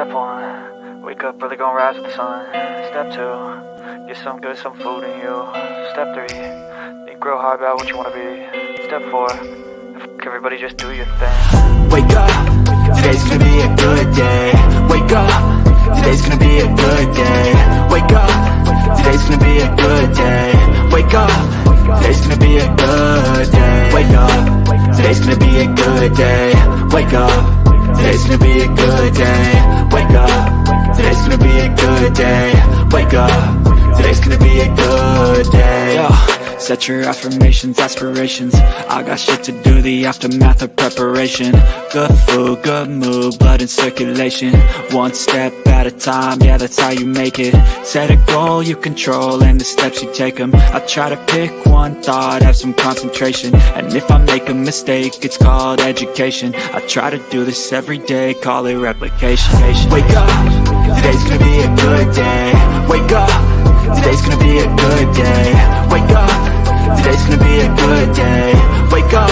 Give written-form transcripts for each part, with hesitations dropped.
Step one, wake up early, gonna rise with the sun. Step two, get some good, some food in you. Step three, think real hard about what you wanna be. Step four, everybody just do your thing. Wake up, today's gonna be a good day. Wake up, today's gonna be a good day. Wake up, today's gonna be a good day. Wake up, today's gonna be a good day. Wake up, today's gonna be a good day. Wake up, today's gonna be a good day. Wake up, today's gonna be a good day. Wake up, today's gonna be a good day. Yo. Set your affirmations, aspirations. I got shit to do, the aftermath of preparation. Good food, good mood, blood in circulation. One step at a time, yeah, that's how you make it. Set a goal you control and the steps you take them. I try to pick one thought, have some concentration. And if I make a mistake, it's called education. I try to do this every day, call it replication. Wake up, today's gonna be a good day. Wake up, today's gonna be a good day. Wake up, today's gonna be a good day. Wake up,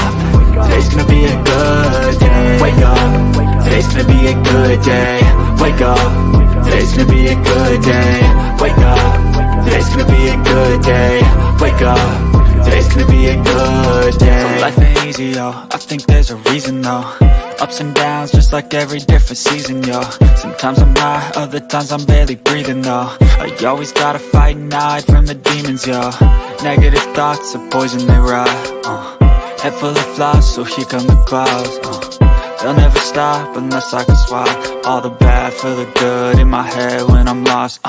today's gonna be a good day. Wake up, today's gonna be a good day. Wake up, today's gonna be a good day. Wake up, today's gonna be a good day. Wake up, today's gonna be a good day. So life ain't easy, yo, I think there's a reason though. Ups and downs, just like every different season, yo. Sometimes I'm high, other times I'm barely breathing, though. I always gotta fight and hide from the demons, yo. Negative thoughts are poison, they rot. Head full of flies, so here come the clouds. They'll never stop unless I can swap all the bad for the good in my head when I'm lost.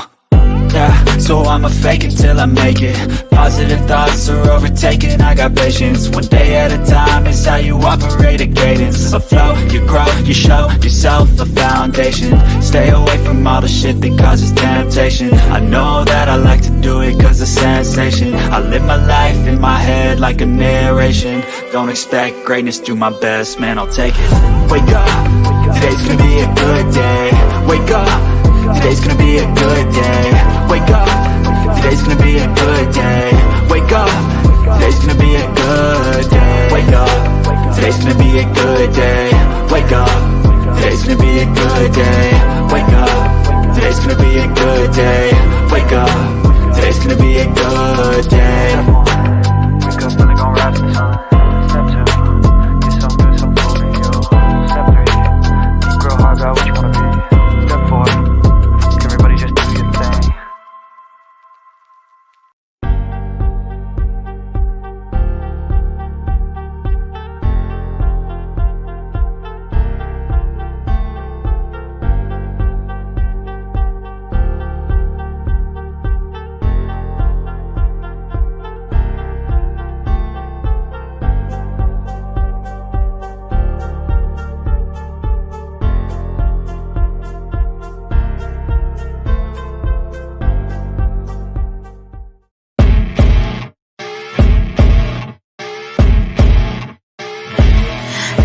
Yeah, so I'ma fake it till I make it. Positive thoughts are overtaken, I got patience. One day at a time is how you operate a cadence. A flow, you grow, you show yourself a foundation. Stay away from all the shit that causes temptation. I know that I like to do it cause it's sensation. I live my life in my head like a narration. Don't expect greatness, do my best, man, I'll take it. Wake up, today's gonna be a good day. Wake up, today's gonna be a good day. Wake up, today's gonna be a good day. Wake up, today's gonna be a good day. Wake up, today's gonna be a good day. Wake up, today's gonna be a good day. Wake up, today's gonna be a good day. Wake up, today's gonna be a good day. Wake up early, gonna rise with the sun. Step two, get some good, some food in you. Step three, think real hard about what you wanna be. Step four, everybody just do your thing.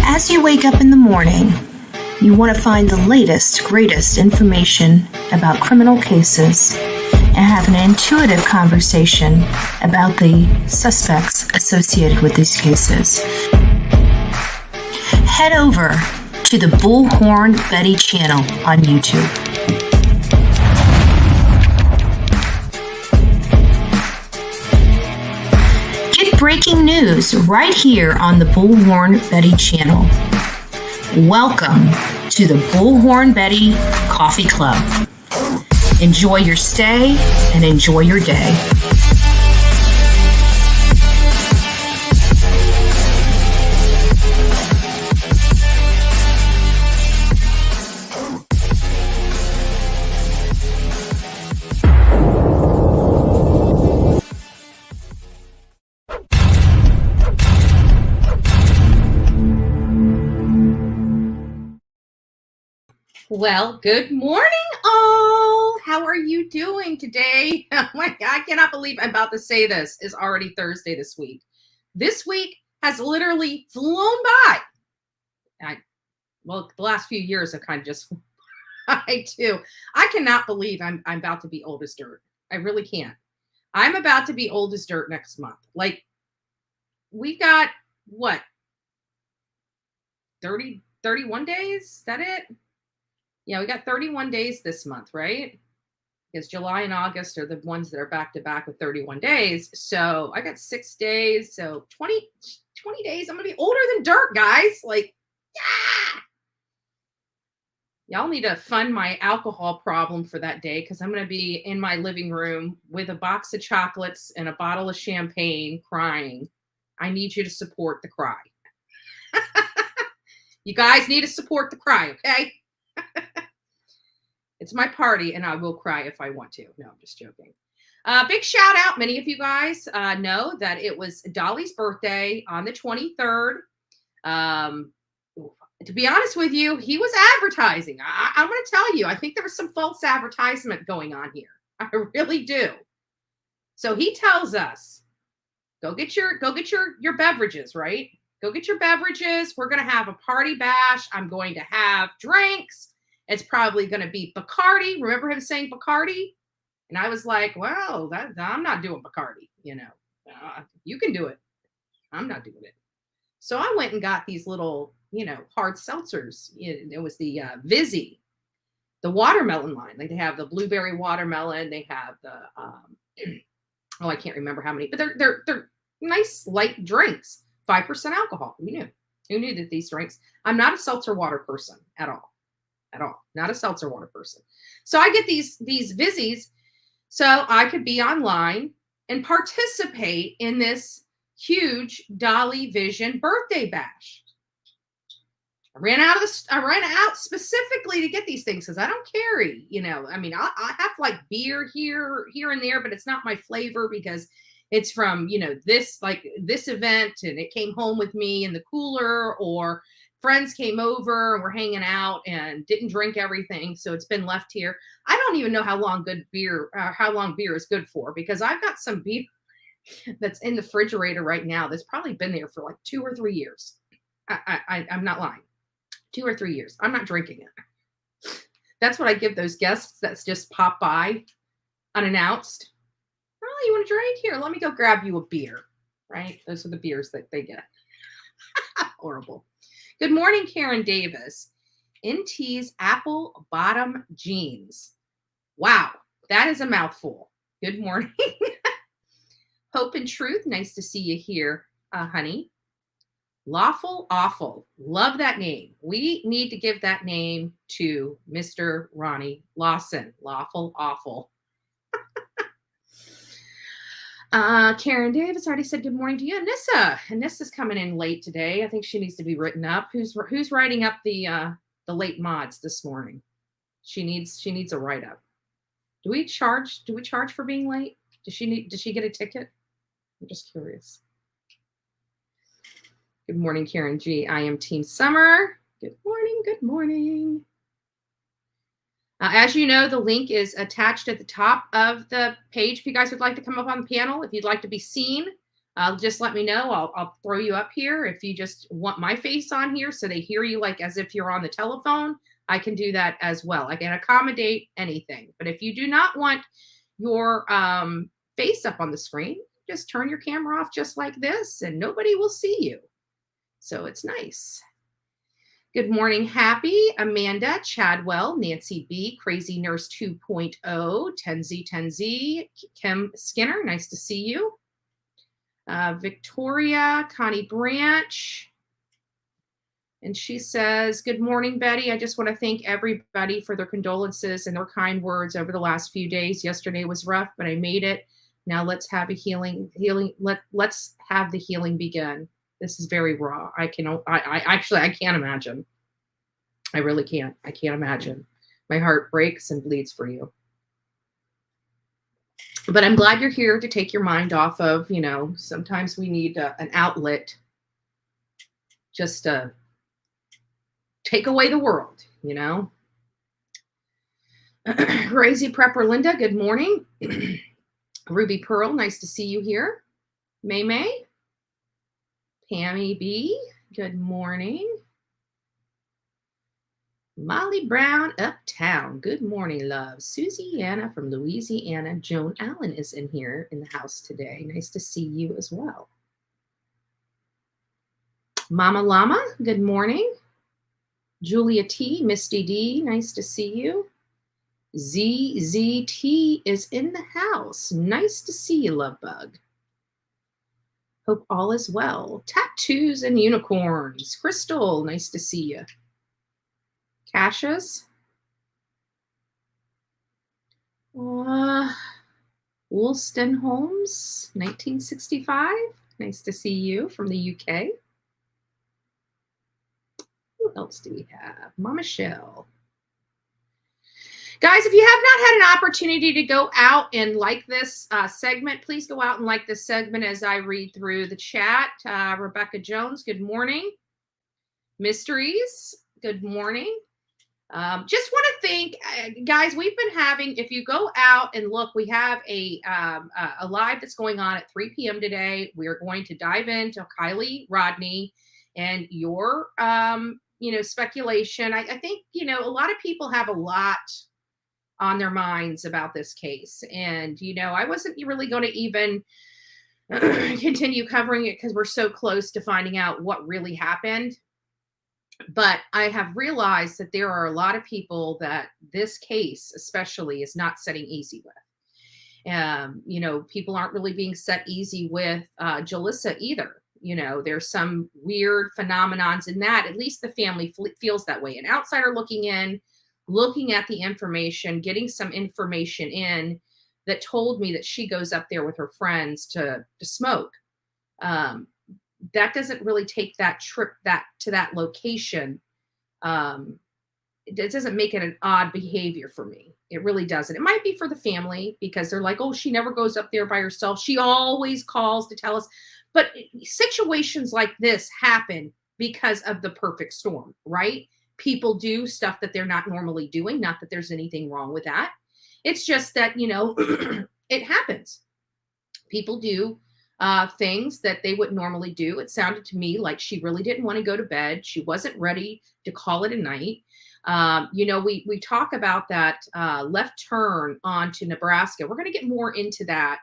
As you wake up in the morning, you want to find the latest, greatest information about criminal cases and have an intuitive conversation about the suspects associated with these cases. Head over to the Bullhorn Betty channel on YouTube. Breaking news right here on the Bullhorn Betty channel. Welcome to the Bullhorn Betty Coffee Club. Enjoy your stay and enjoy your day. Well, good morning, all. How are you doing today? Oh my God, I cannot believe I'm about to say this. It's already Thursday this week. This week has literally flown by. The last few years have kind of just flown by too. I cannot believe I'm about to be old as dirt. I really can't. I'm about to be old as dirt next month. Like, we got, what, 31 days? Is that it? Yeah, we got 31 days this month, right? Because July and August are the ones that are back to back with 31 days. So I got 6 days. So 20 days. I'm going to be older than dirt, guys. Like, yeah. Y'all need to fund my alcohol problem for that day because I'm going to be in my living room with a box of chocolates and a bottle of champagne crying. I need you to support the cry. You guys need to support the cry, okay? It's my party and I will cry if I want to. No, I'm just joking. Big shout out. Many of you guys know that it was Dolly's birthday on the 23rd. To be honest with you, he was advertising. I'm going to tell you, I think there was some false advertisement going on here. I really do. So he tells us, go get your beverages, right? Go get your beverages. We're going to have a party bash. I'm going to have drinks. It's probably going to be Bacardi. Remember him saying Bacardi? And I was like, well, I'm not doing Bacardi. You can do it. I'm not doing it. So I went and got these little, hard seltzers. It was the Vizzy, the watermelon line. They have the blueberry watermelon. They have the, I can't remember how many, but they're nice light drinks. 5% alcohol. Who knew that these drinks? I'm not a seltzer water person at all. Not a seltzer water person. So I get these Vizzies so I could be online and participate in this huge Dolly Vision birthday bash. I ran out specifically to get these things because I don't carry, I have like beer here and there, but it's not my flavor because it's from, this event and it came home with me in the cooler, or friends came over and we're hanging out and didn't drink everything. So it's been left here. I don't even know how long beer is good for, because I've got some beer that's in the refrigerator right now that's probably been there for like 2 or 3 years. I'm not lying. 2 or 3 years. I'm not drinking it. That's what I give those guests that's just pop by unannounced. Oh, you want a drink? Here, let me go grab you a beer. Right? Those are the beers that they get. Horrible. Good morning, Karen Davis. NT's apple bottom jeans. Wow, that is a mouthful. Good morning. Hope and Truth. Nice to see you here, honey. Lawful Awful. Love that name. We need to give that name to Mr. Ronnie Lawson. Lawful Awful. Karen Davis already said good morning to you. Anissa's coming in late today. I think she needs to be written up. Who's writing up the late mods this morning? She needs a write up. Do we charge for being late? Does she get a ticket? I'm just curious. Good morning, Karen G. I am Team Summer. Good morning. Good morning. As you know, the link is attached at the top of the page. If you guys would like to come up on the panel, if you'd like to be seen, just let me know. I'll throw you up here. If you just want my face on here so they hear you like as if you're on the telephone, I can do that as well. I can accommodate anything. But if you do not want your face up on the screen, just turn your camera off just like this and nobody will see you. So it's nice. Good morning, Happy, Amanda, Chadwell, Nancy B, Crazy Nurse 2.0, Tenzi, Kim Skinner, nice to see you. Victoria, Connie Branch. And she says, good morning, Betty. I just want to thank everybody for their condolences and their kind words over the last few days. Yesterday was rough, but I made it. Now let's have a healing. Let's have the healing begin. This is very raw. I can't imagine. I really can't. I can't imagine. My heart breaks and bleeds for you. But I'm glad you're here to take your mind off of, sometimes we need an outlet just to take away the world, Crazy Prepper Linda, good morning. Ruby Pearl, nice to see you here. May. Pammy B, good morning. Molly Brown, Uptown, good morning, love. Susie Anna from Louisiana. Joan Allen is in here in the house today. Nice to see you as well. Mama Llama, good morning. Julia T, Misty D, nice to see you. ZZT is in the house. Nice to see you, love bug. Hope all is well. Tattoos and unicorns. Crystal, nice to see you. Cassius. Woolston Holmes, 1965. Nice to see you from the UK. Who else do we have? Mama Shell. Guys, if you have not had an opportunity to go out and like this segment, please go out and like this segment as I read through the chat. Rebecca Jones, good morning. Mysteries, good morning. Just want to thank, guys, we've been having, if you go out and look, we have a live that's going on at 3 p.m. today. We're going to dive into Kiely Rodni and your, speculation. I think, a lot of people have a lot on their minds about this case. And, I wasn't really going to even continue covering it because we're so close to finding out what really happened. But I have realized that there are a lot of people that this case especially is not setting easy with. People aren't really being set easy with Jolissa either. There's some weird phenomenons in that. At least the family feels that way. An outsider looking in, looking at the information, getting some information in that told me that she goes up there with her friends to smoke. That doesn't really take that trip to that location. It doesn't make it an odd behavior for me. It really doesn't. It might be for the family because they're like, oh, she never goes up there by herself. She always calls to tell us. But situations like this happen because of the perfect storm, right? People do stuff that they're not normally doing. Not that there's anything wrong with that. It's just that, it happens. People do things that they wouldn't normally do. It sounded to me like she really didn't want to go to bed. She wasn't ready to call it a night. We talk about that left turn onto Nebraska. We're going to get more into that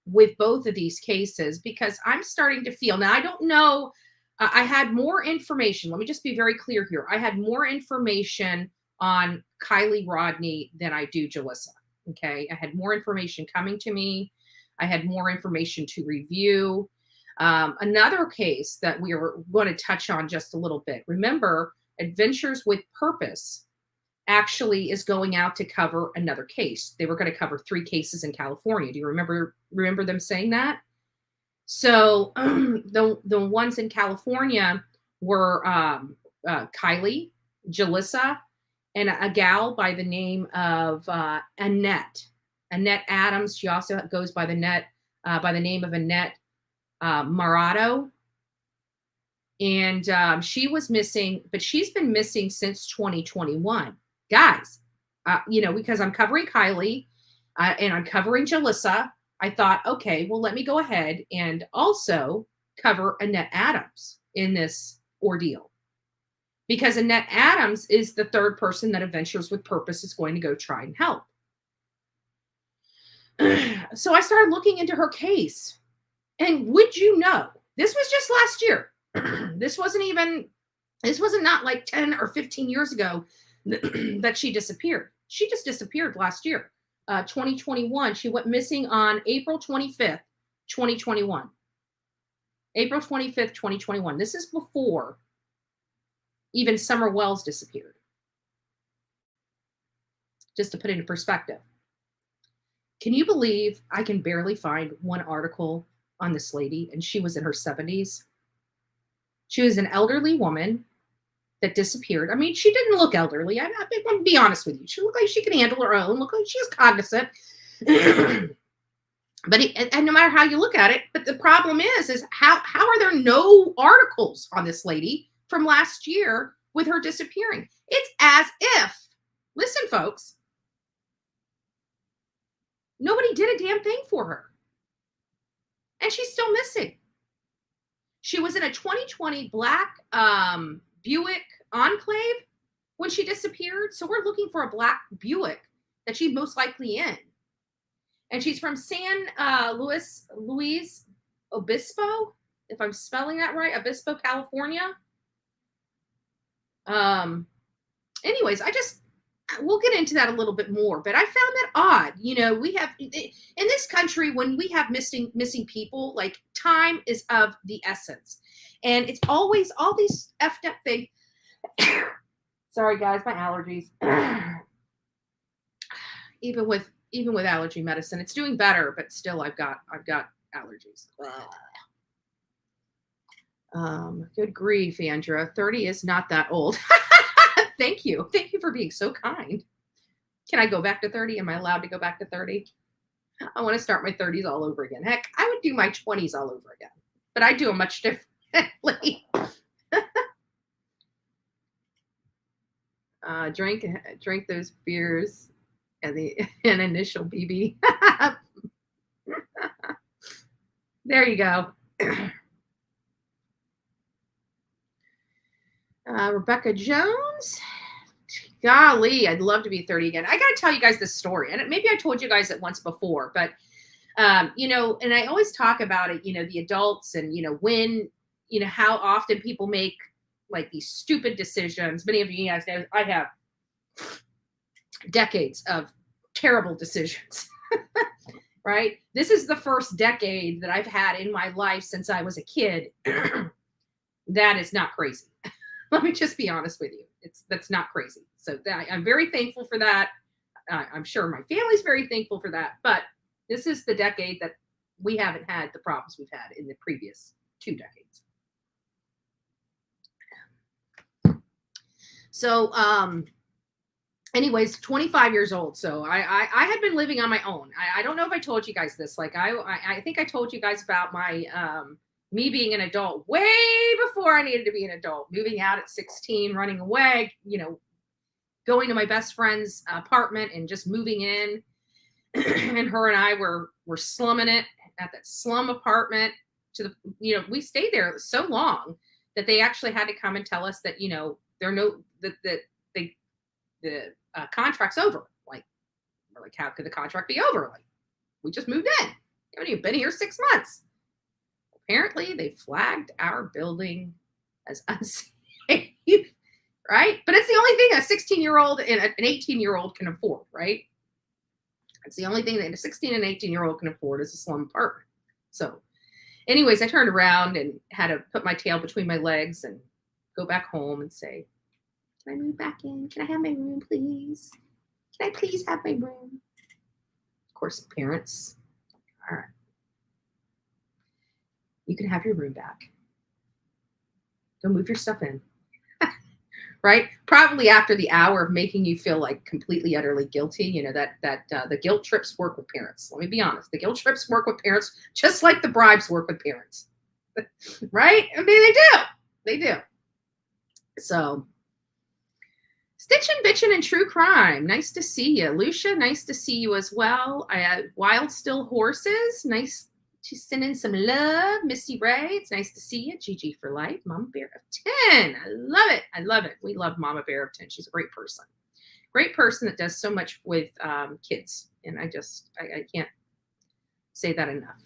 with both of these cases because I'm starting to feel, now I don't know, I had more information. Let me just be very clear here. I had more information on Kiely Rodni than I do Jolissa. Okay. I had more information coming to me. I had more information to review. Another case that we are going to touch on just a little bit. Remember, Adventures with Purpose actually is going out to cover another case. They were going to cover 3 cases in California. Do you remember them saying that? So the ones in California were Kiely, Jolissa, and a gal by the name of Annette Adams. She also goes by the name of Annette Marato. And she was missing, but she's been missing since 2021. Guys, because I'm covering Kiely and I'm covering Jolissa, I thought, okay, well, let me go ahead and also cover Annette Adams in this ordeal. Because Annette Adams is the third person that Adventures with Purpose is going to go try and help. So I started looking into her case. And would you know, this was just last year. This wasn't not like 10 or 15 years ago that she disappeared. She just disappeared last year, 2021. She went missing on April 25th, 2021. April 25th, 2021. This is before even Summer Wells disappeared. Just to put it in perspective. Can you believe I can barely find one article on this lady, and she was in her 70s? She was an elderly woman that disappeared. I mean, she didn't look elderly. I'm going to be honest with you. She looked like she could handle her own, looked like she was cognizant. But and no matter how you look at it, but the problem is how are there no articles on this lady from last year with her disappearing? It's as if, listen, folks, nobody did a damn thing for her. And she's still missing. She was in a 2020 black Buick Enclave when she disappeared. So we're looking for a black Buick that she's most likely in. And she's from San Luis Obispo, if I'm spelling that right, Obispo, California. Anyways, we'll get into that a little bit more, but I found that odd. We have in this country, when we have missing people, like, time is of the essence, and it's always all these effed up things. Sorry guys, my allergies. even with allergy medicine, it's doing better, but still I've got allergies. Good grief, Andrea. 30 is not that old. Thank you for being so kind. Can I go back to 30? Am I allowed to go back to 30? I want to start my 30s all over again. Heck, I would do my 20s all over again, but I do them much differently. Drink those beers and an initial BB. There you go. Rebecca Jones. Golly, I'd love to be 30 again. I got to tell you guys this story, and maybe I told you guys it once before, but and I always talk about it, the adults, and when, how often people make like these stupid decisions. Many of you guys know I have decades of terrible decisions. Right? This is the first decade that I've had in my life since I was a kid. That is not crazy. Let me just be honest with you. That's not crazy. So I'm very thankful for that. I'm sure my family's very thankful for that. But this is the decade that we haven't had the problems we've had in the previous 2 decades. So, anyways, 25 years old. So I had been living on my own. I don't know if I told you guys this. Like I think I told you guys about my me being an adult way before I needed to be an adult, moving out at 16, running away, going to my best friend's apartment and just moving in. And her and I were slumming it at that slum apartment to the, we stayed there so long that they actually had to come and tell us that, the contract's over. Like, we're like, how could the contract be over? Like, we just moved in. You haven't even been here 6 months. Apparently, they flagged our building as unsafe, right? But it's the only thing a 16-year-old and an 18-year-old can afford, right? It's the only thing that a 16 and 18-year-old can afford is a slum apartment. So, anyways, I turned around and had to put my tail between my legs and go back home and say, can I move back in? Can I have my room, please? Can I please have my room? Of course, parents. All right. You can have your room back. Go move your stuff in. Right? Probably after the hour of making you feel like completely, utterly guilty, that the guilt trips work with parents. Let me be honest. The guilt trips work with parents just like the bribes work with parents. Right? I mean, they do. So, Stitchin', Bitchin', and True Crime. Nice to see you. Lucia, nice to see you as well. Wild Still Horses. Nice to send in some love. Missy Ray, it's nice to see you. Gigi for life. Mama Bear of 10. I love it. I love it. We love Mama Bear of 10. She's a great person. Great person that does so much with kids. And I can't say that enough.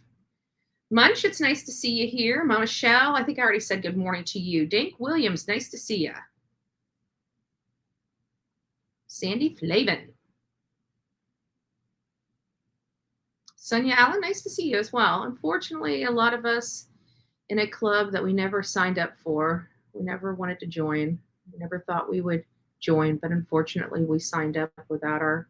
Munch, it's nice to see you here. Mama Shell, I think I already said good morning to you. Dink Williams, nice to see you. Sandy Flavin. Sonia Allen, nice to see you as well. Unfortunately, a lot of us in a club that we never signed up for, we never wanted to join. We never thought we would join, but unfortunately we signed up without our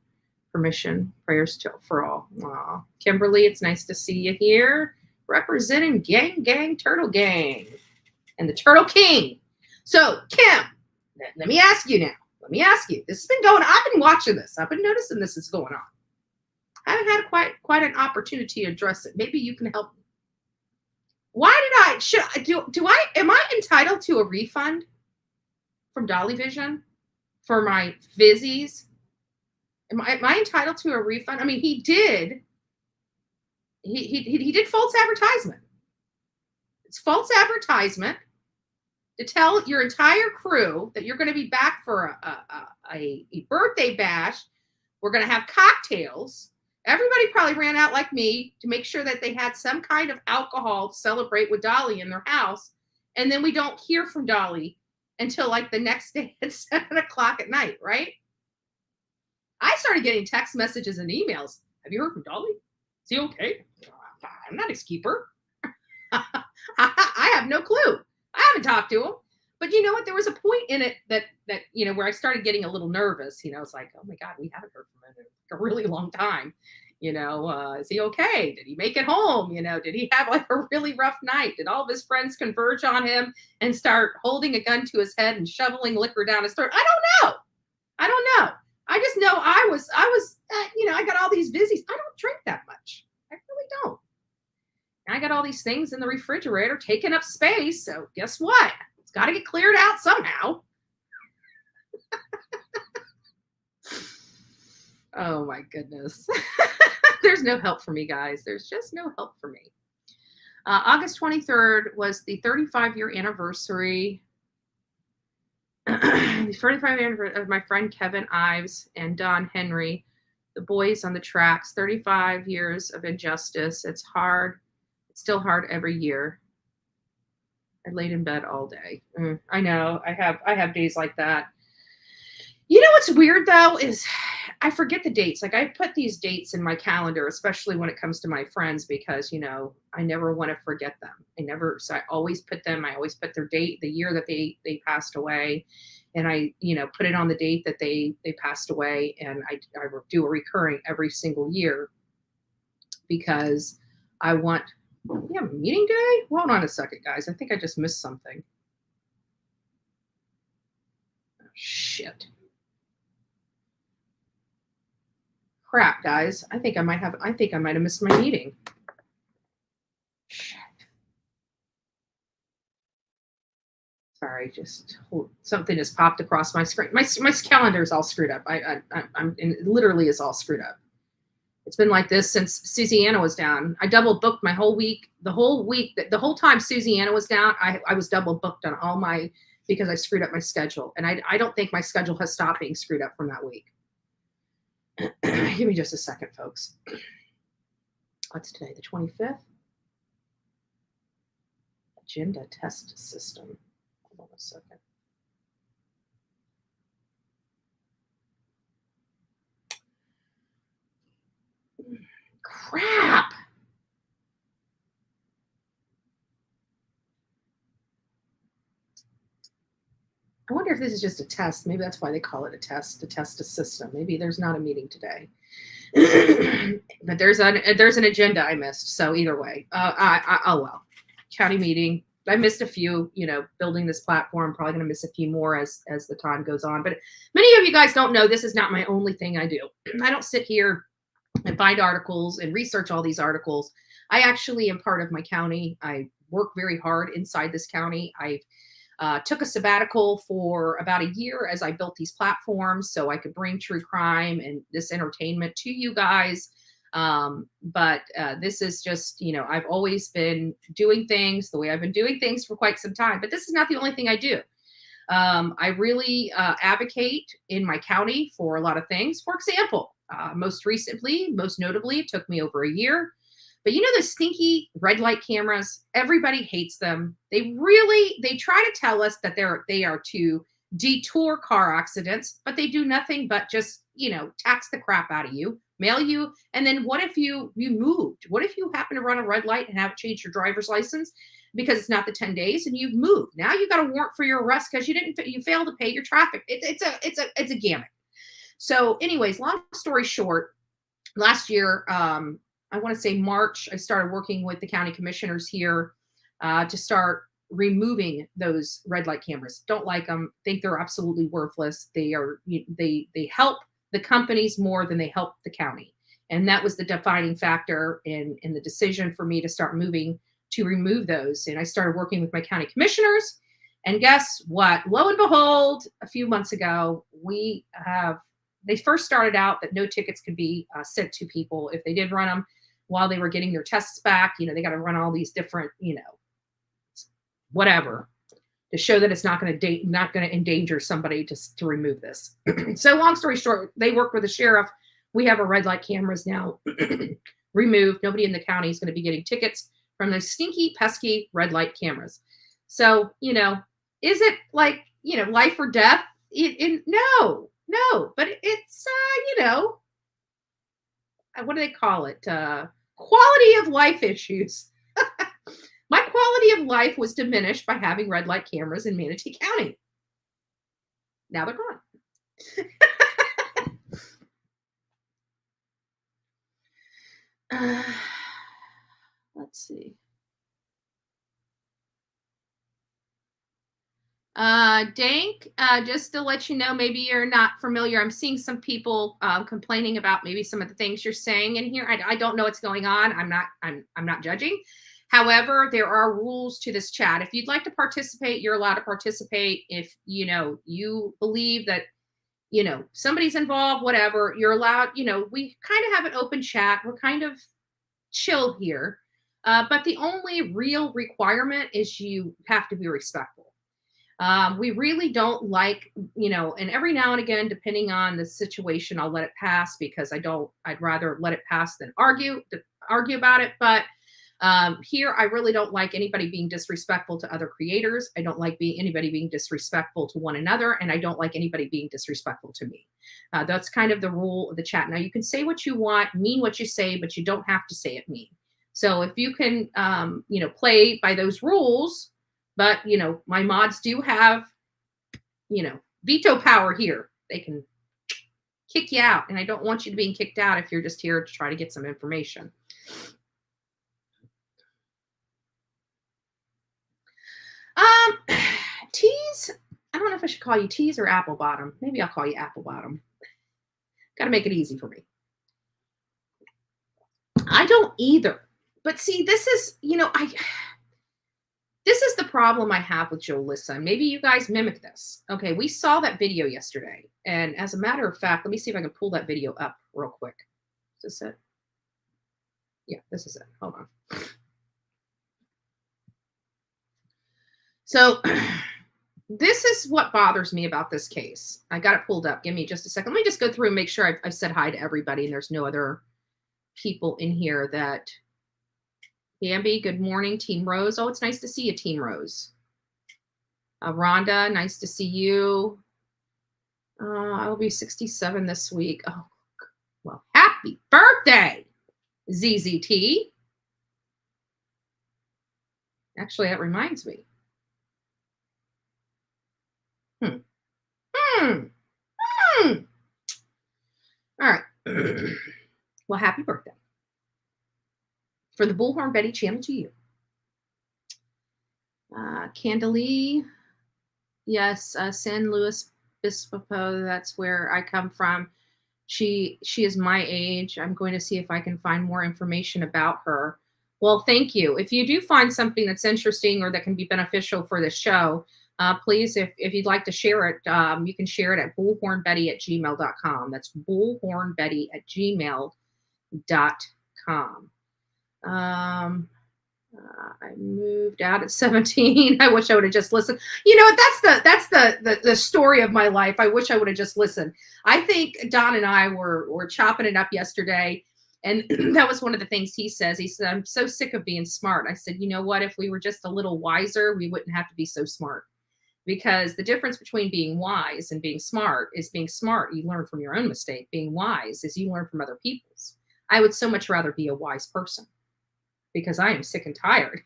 permission. Prayers for all. Aww. Kimberly, it's nice to see you here. Representing Gang Turtle Gang and the Turtle King. So, Kim, let me ask you now. This has been going on. I've been watching this. I've been noticing this is going on. I haven't had quite an opportunity to address it. Maybe you can help me. Am I entitled to a refund from Dolly Vision for my Vizzies? Am I entitled to a refund? I mean, he did false advertisement. It's false advertisement to tell your entire crew that you're going to be back for a birthday bash. We're going to have cocktails. Everybody probably ran out like me to make sure that they had some kind of alcohol to celebrate with Dolly in their house. And then we don't hear from Dolly until like the next day at 7 o'clock at night, right? I started getting text messages and emails. Have you heard from Dolly? Is he okay? I'm not his keeper. I have no clue. I haven't talked to him. But you know what? There was a point in it that where I started getting a little nervous. It's like, oh my God, we haven't heard from him in a really long time. Is he okay? Did he make it home? Did he have like a really rough night? Did all of his friends converge on him and start holding a gun to his head and shoveling liquor down his throat? I don't know. I just know I was, I got all these busies. I don't drink that much. I really don't. I got all these things in the refrigerator taking up space. So guess what? It's got to get cleared out somehow. Oh my goodness. There's no help for me, guys. There's just no help for me. August 23rd was the 35-year anniversary. The 35th anniversary of my friend Kevin Ives and Don Henry, the boys on the tracks. 35 years of injustice. It's hard. It's still hard every year. I laid in bed all day. I know. I have days like that. You know what's weird though is I forget the dates. Like I put these dates in my calendar, especially when it comes to my friends, because I never want to forget them. So I always put them. I always put their date, the year that they passed away, and I put it on the date that they passed away, and I do a recurring every single year because I want. We have a meeting today? Hold on a second, guys. I think I just missed something. Oh, shit. Crap, guys. I think I might have missed my meeting. Shit. Sorry, something just popped across my screen. My calendar is all screwed up. It literally is all screwed up. It's been like this since Susiana was down. I double booked my whole week. The whole time Susiana was down, I was double booked on all because I screwed up my schedule. And I don't think my schedule has stopped being screwed up from that week. Give me just a second, folks. What's today, the 25th? Agenda test system. Hold on a second. Crap. I wonder if this is just a test. Maybe that's why they call it a test, to test a system. Maybe there's not a meeting today. But there's an agenda I missed. So either way, oh well. County meeting. I missed a few, building this platform. Probably going to miss a few more as the time goes on. But many of you guys don't know this is not my only thing I do. I don't sit here and find articles and research all these articles. I actually am part of my county. I work very hard inside this county. I took a sabbatical for about a year as I built these platforms so I could bring true crime and this entertainment to you guys. But this is just, I've always been doing things the way I've been doing things for quite some time. But this is not the only thing I do. I really advocate in my county for a lot of things. For example, most notably, it took me over a year. But the stinky red light cameras, everybody hates them. They try to tell us that they are to detour car accidents, but they do nothing but just, tax the crap out of you, mail you. And then what if you moved? What if you happen to run a red light and have changed your driver's license because it's not the 10 days and you've moved? Now you got a warrant for your arrest because you failed to pay your traffic. It's a gamut. So anyways, long story short, last year, I want to say March, I started working with the county commissioners here to start removing those red light cameras. Don't like them. Think they're absolutely worthless. They help the companies more than they help the county. And that was the defining factor in the decision for me to start moving to remove those. And I started working with my county commissioners. And guess what? Lo and behold, a few months ago, they first started out that no tickets could be sent to people if they did run them while they were getting their tests back. They got to run all these different, whatever, to show that it's not going to endanger somebody to remove this. So long story short, they work with the sheriff. We have our red light cameras now removed. Nobody in the county is going to be getting tickets from those stinky, pesky red light cameras. So, is it like, life or death. No, but it's, what do they call it? Quality of life issues. My quality of life was diminished by having red light cameras in Manatee County. Now they're gone. Let's see. Dank, just to let you know, maybe you're not familiar. I'm seeing some people complaining about maybe some of the things you're saying in here. I don't know what's going on. I'm not judging. However, there are rules to this chat. If you'd like to participate, you're allowed to participate. If you believe that somebody's involved, whatever, you're allowed. We kind of have an open chat. We're kind of chill here, but the only real requirement is you have to be respectful. We really don't like, and every now and again, depending on the situation, I'll let it pass because I'd rather let it pass than argue about it. But here, I really don't like anybody being disrespectful to other creators. I don't like anybody being disrespectful to one another. And I don't like anybody being disrespectful to me. That's kind of the rule of the chat. Now, you can say what you want, mean what you say, but you don't have to say it mean. So if you can, play by those rules, but, my mods do have, veto power here. They can kick you out. And I don't want you to be kicked out if you're just here to try to get some information. Tease. I don't know if I should call you Tease or Apple Bottom. Maybe I'll call you Apple Bottom. Got to make it easy for me. I don't either. But see, this is, this is the problem I have with Jolissa. Maybe you guys mimic this. Okay, we saw that video yesterday. And as a matter of fact, let me see if I can pull that video up real quick. Is this it? Yeah, this is it. Hold on. So this is what bothers me about this case. I got it pulled up. Give me just a second. Let me just go through and make sure I've said hi to everybody and there's no other people in here that... Bambi, good morning. Team Rose. Oh, it's nice to see you, Team Rose. Rhonda, nice to see you. I will be 67 this week. Oh, well, happy birthday, ZZT. Actually, that reminds me. All right. Well, happy birthday. For the Bullhorn Betty channel to you. Candalee, yes, San Luis Obispo, that's where I come from. She is my age. I'm going to see if I can find more information about her. Well, thank you. If you do find something that's interesting or that can be beneficial for the show, please, if you'd like to share it, you can share it at bullhornbetty@gmail.com. That's bullhornbetty@gmail.com. I moved out at 17. I wish I would have just listened. That's the story of my life. I wish I would have just listened. I think Don and I were chopping it up yesterday, and that was one of the things he says. He said, "I'm so sick of being smart." I said, "You know what? If we were just a little wiser, we wouldn't have to be so smart." Because the difference between being wise and being smart is being smart, you learn from your own mistake. Being wise is you learn from other people's. I would so much rather be a wise person. Because I am sick and tired.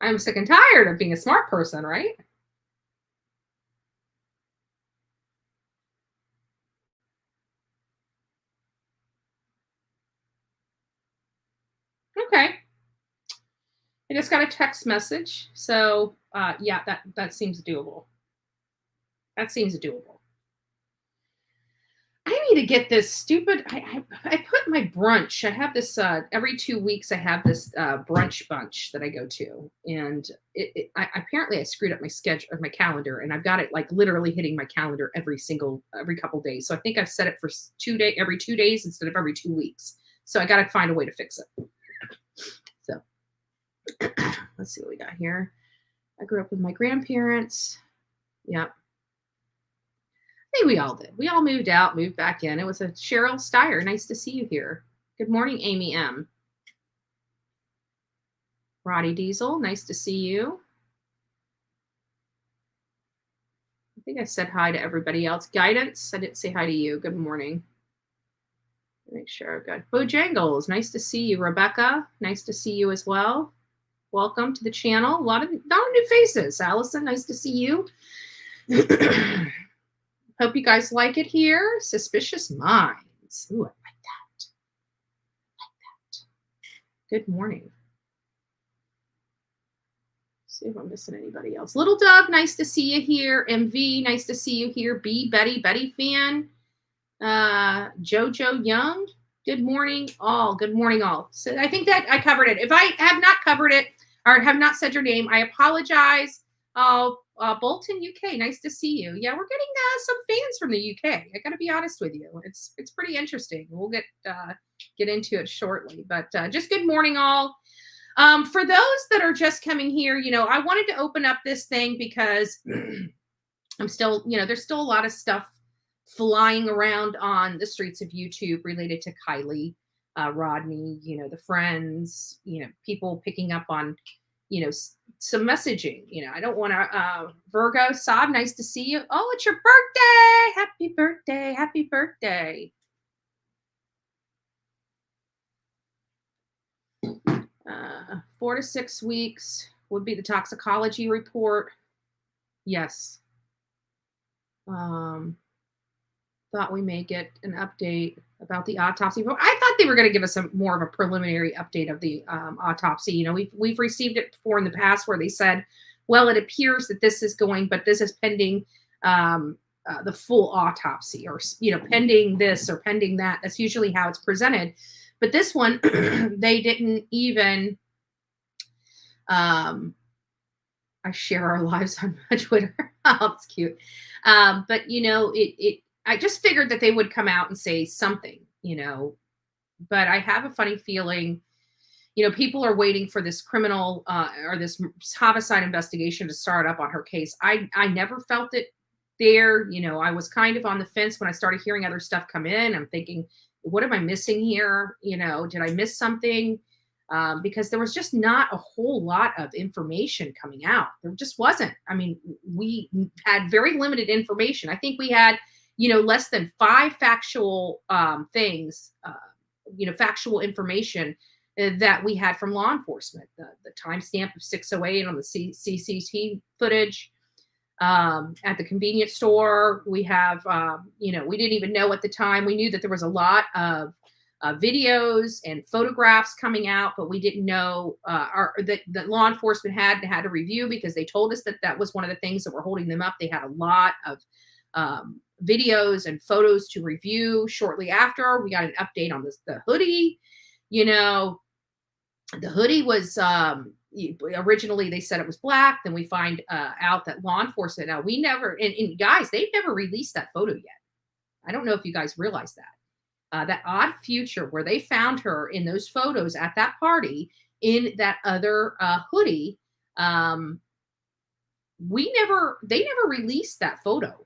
I'm sick and tired of being a smart person, right? Okay. I just got a text message. So, yeah, that seems doable. That seems doable. I need to get this stupid, I put my brunch. I have this, every 2 weeks, I have this brunch bunch that I go to. And apparently I screwed up my schedule or my calendar, and I've got it like literally hitting my calendar every couple days. So I think I've set it for every 2 days instead of every 2 weeks. So I got to find a way to fix it. So let's see what we got here. I grew up with my grandparents. Yep. I think we all did. We all moved out, moved back in. It was a Cheryl Steyer. Nice to see you here. Good morning, Amy M. Roddy Diesel, nice to see you. think I said hi to everybody else. Guidance, I didn't say hi to you. Good morning. Make sure I've got Bojangles. Nice to see you, Rebecca. Nice to see you as well. Welcome to the channel. A lot of new faces. Allison, nice to see you. Hope you guys like it here. Suspicious Minds. Ooh, I like that. Good morning. See if I'm missing anybody else. Little Dove, nice to see you here. MV, nice to see you here. B, Betty fan. Jojo Young, good morning all. Good morning all. So I think that I covered it. If I have not covered it or have not said your name, I apologize. Bolton, UK, nice to see you. Yeah, we're getting some fans from the UK. I got to be honest with you. It's pretty interesting. We'll get into it shortly, but just good morning all. For those that are just coming here, I wanted to open up this thing because I'm still, there's still a lot of stuff flying around on the streets of YouTube related to Kiely Rodni, the friends, people picking up on, some messaging. I don't want to, Virgo, Saab, nice to see you. Oh, it's your birthday. Happy birthday. Happy birthday. 4 to 6 weeks would be the toxicology report. Yes. Thought we may get an update about the autopsy. But I thought they were going to give us more of a preliminary update of the autopsy. We've received it before in the past where they said, well, it appears that this is going, but this is pending the full autopsy, or pending this or pending that. That's usually how it's presented. But this one, they didn't even. I share our lives on Twitter. Oh, it's cute. But I just figured that they would come out and say something, but I have a funny feeling, people are waiting for this criminal or this homicide investigation to start up on her case. I never felt it there. I was kind of on the fence when I started hearing other stuff come in. I'm thinking, what am I missing here? Did I miss something? Because there was just not a whole lot of information coming out. There just wasn't. I mean, we had very limited information. I think we had, less than 5 factual things, factual information that we had from law enforcement. The timestamp of 6:08 on the CCTV footage at the convenience store. We have, we didn't even know at the time. We knew that there was a lot of videos and photographs coming out, but we didn't know that law enforcement had to review, because they told us that was one of the things that were holding them up. They had a lot of videos and photos to review. Shortly after, we got an update on the hoodie. The hoodie was originally they said it was black. Then we find out that law enforcement. Now we never, and guys, they've never released that photo yet. I don't know if you guys realize that. That odd future where they found her in those photos at that party in that other hoodie. They never released that photo.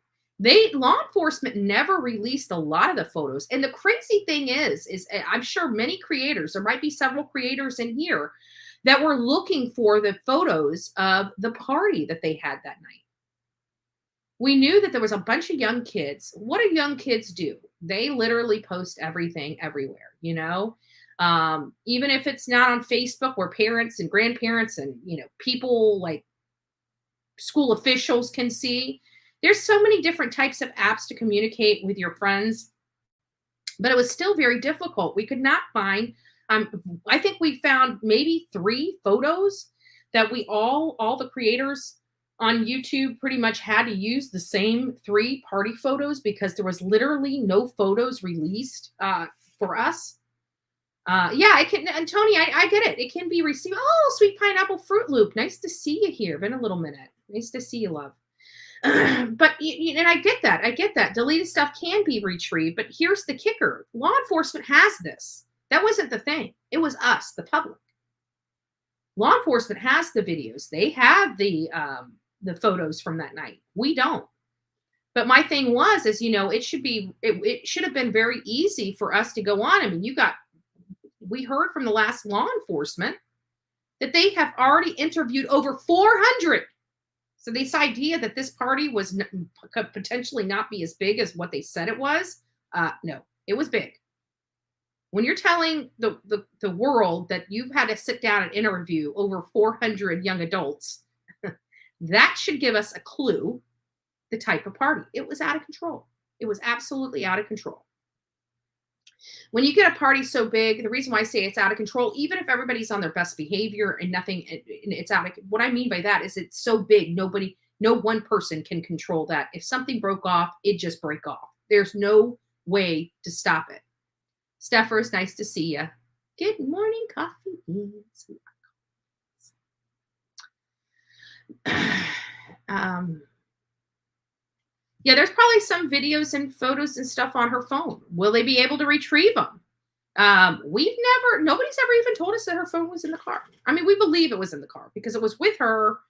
Law enforcement never released a lot of the photos. And the crazy thing is I'm sure many creators, there might be several creators in here that were looking for the photos of the party that they had that night. We knew that there was a bunch of young kids. What do young kids do? They literally post everything everywhere, even if it's not on Facebook, where parents and grandparents and, people like school officials can see. There's so many different types of apps to communicate with your friends, but it was still very difficult. We could not find, I think we found maybe 3 photos that all the creators on YouTube pretty much had to use the same 3 party photos, because there was literally no photos released for us. Yeah, it can, and Tony, I get it. It can be received. Oh, Sweet Pineapple Fruit Loop. Nice to see you here. Been a little minute. Nice to see you, love. But, and I get that. Deleted stuff can be retrieved, but here's the kicker. Law enforcement has this. That wasn't the thing. It was us, the public. Law enforcement has the videos. They have the photos from that night. We don't. But my thing is, it should have been very easy for us to go on. I mean, we heard from the last law enforcement that they have already interviewed over 400 So this idea that this party could potentially not be as big as what they said it was, no, it was big. When you're telling the world that you've had to sit down and interview over 400 young adults, that should give us a clue the type of party. It was out of control. It was absolutely out of control. When you get a party so big, the reason why I say it's out of control, even if everybody's on their best behavior and it's out of, what I mean by that is it's so big, no one person can control that. If something broke off, it just break off. There's no way to stop it. Steffer, it's nice to see you. Good morning, coffee beans. Yeah, there's probably some videos and photos and stuff on her phone. Will they be able to retrieve them? Nobody's ever even told us that her phone was in the car. I mean, we believe it was in the car because it was with her.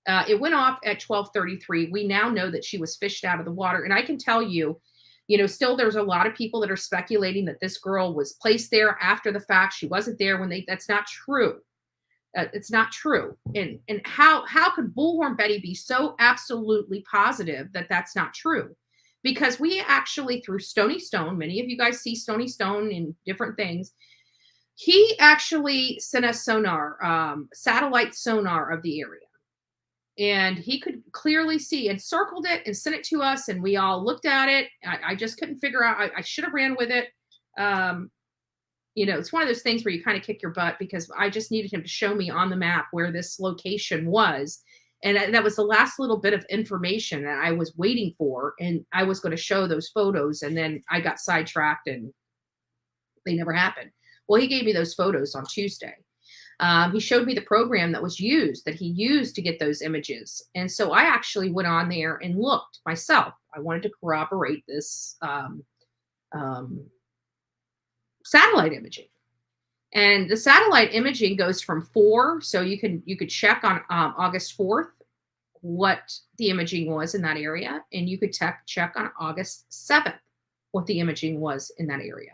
It went off at 12:33. We now know that she was fished out of the water. And I can tell you, still there's a lot of people that are speculating that this girl was placed there after the fact. She wasn't there that's not true. It's not true. And how could Bullhorn Betty be so absolutely positive that that's not true? Because we actually, through Stony Stone, many of you guys see Stony Stone in different things. He actually sent us satellite sonar of the area. And he could clearly see and circled it and sent it to us. And we all looked at it. I just couldn't figure out. I should have ran with it. It's one of those things where you kind of kick your butt because I just needed him to show me on the map where this location was. And that was the last little bit of information that I was waiting for. And I was going to show those photos. And then I got sidetracked and they never happened. Well, he gave me those photos on Tuesday. He showed me the program that he used to get those images. And so I actually went on there and looked myself. I wanted to corroborate this satellite imaging. And the satellite imaging goes from 4. So you could check on August 4th what the imaging was in that area. And you could check on August 7th what the imaging was in that area.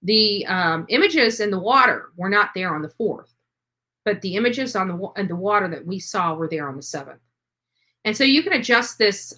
The images in the water were not there on the 4th, but the images in the water that we saw were there on the 7th. And so you can adjust this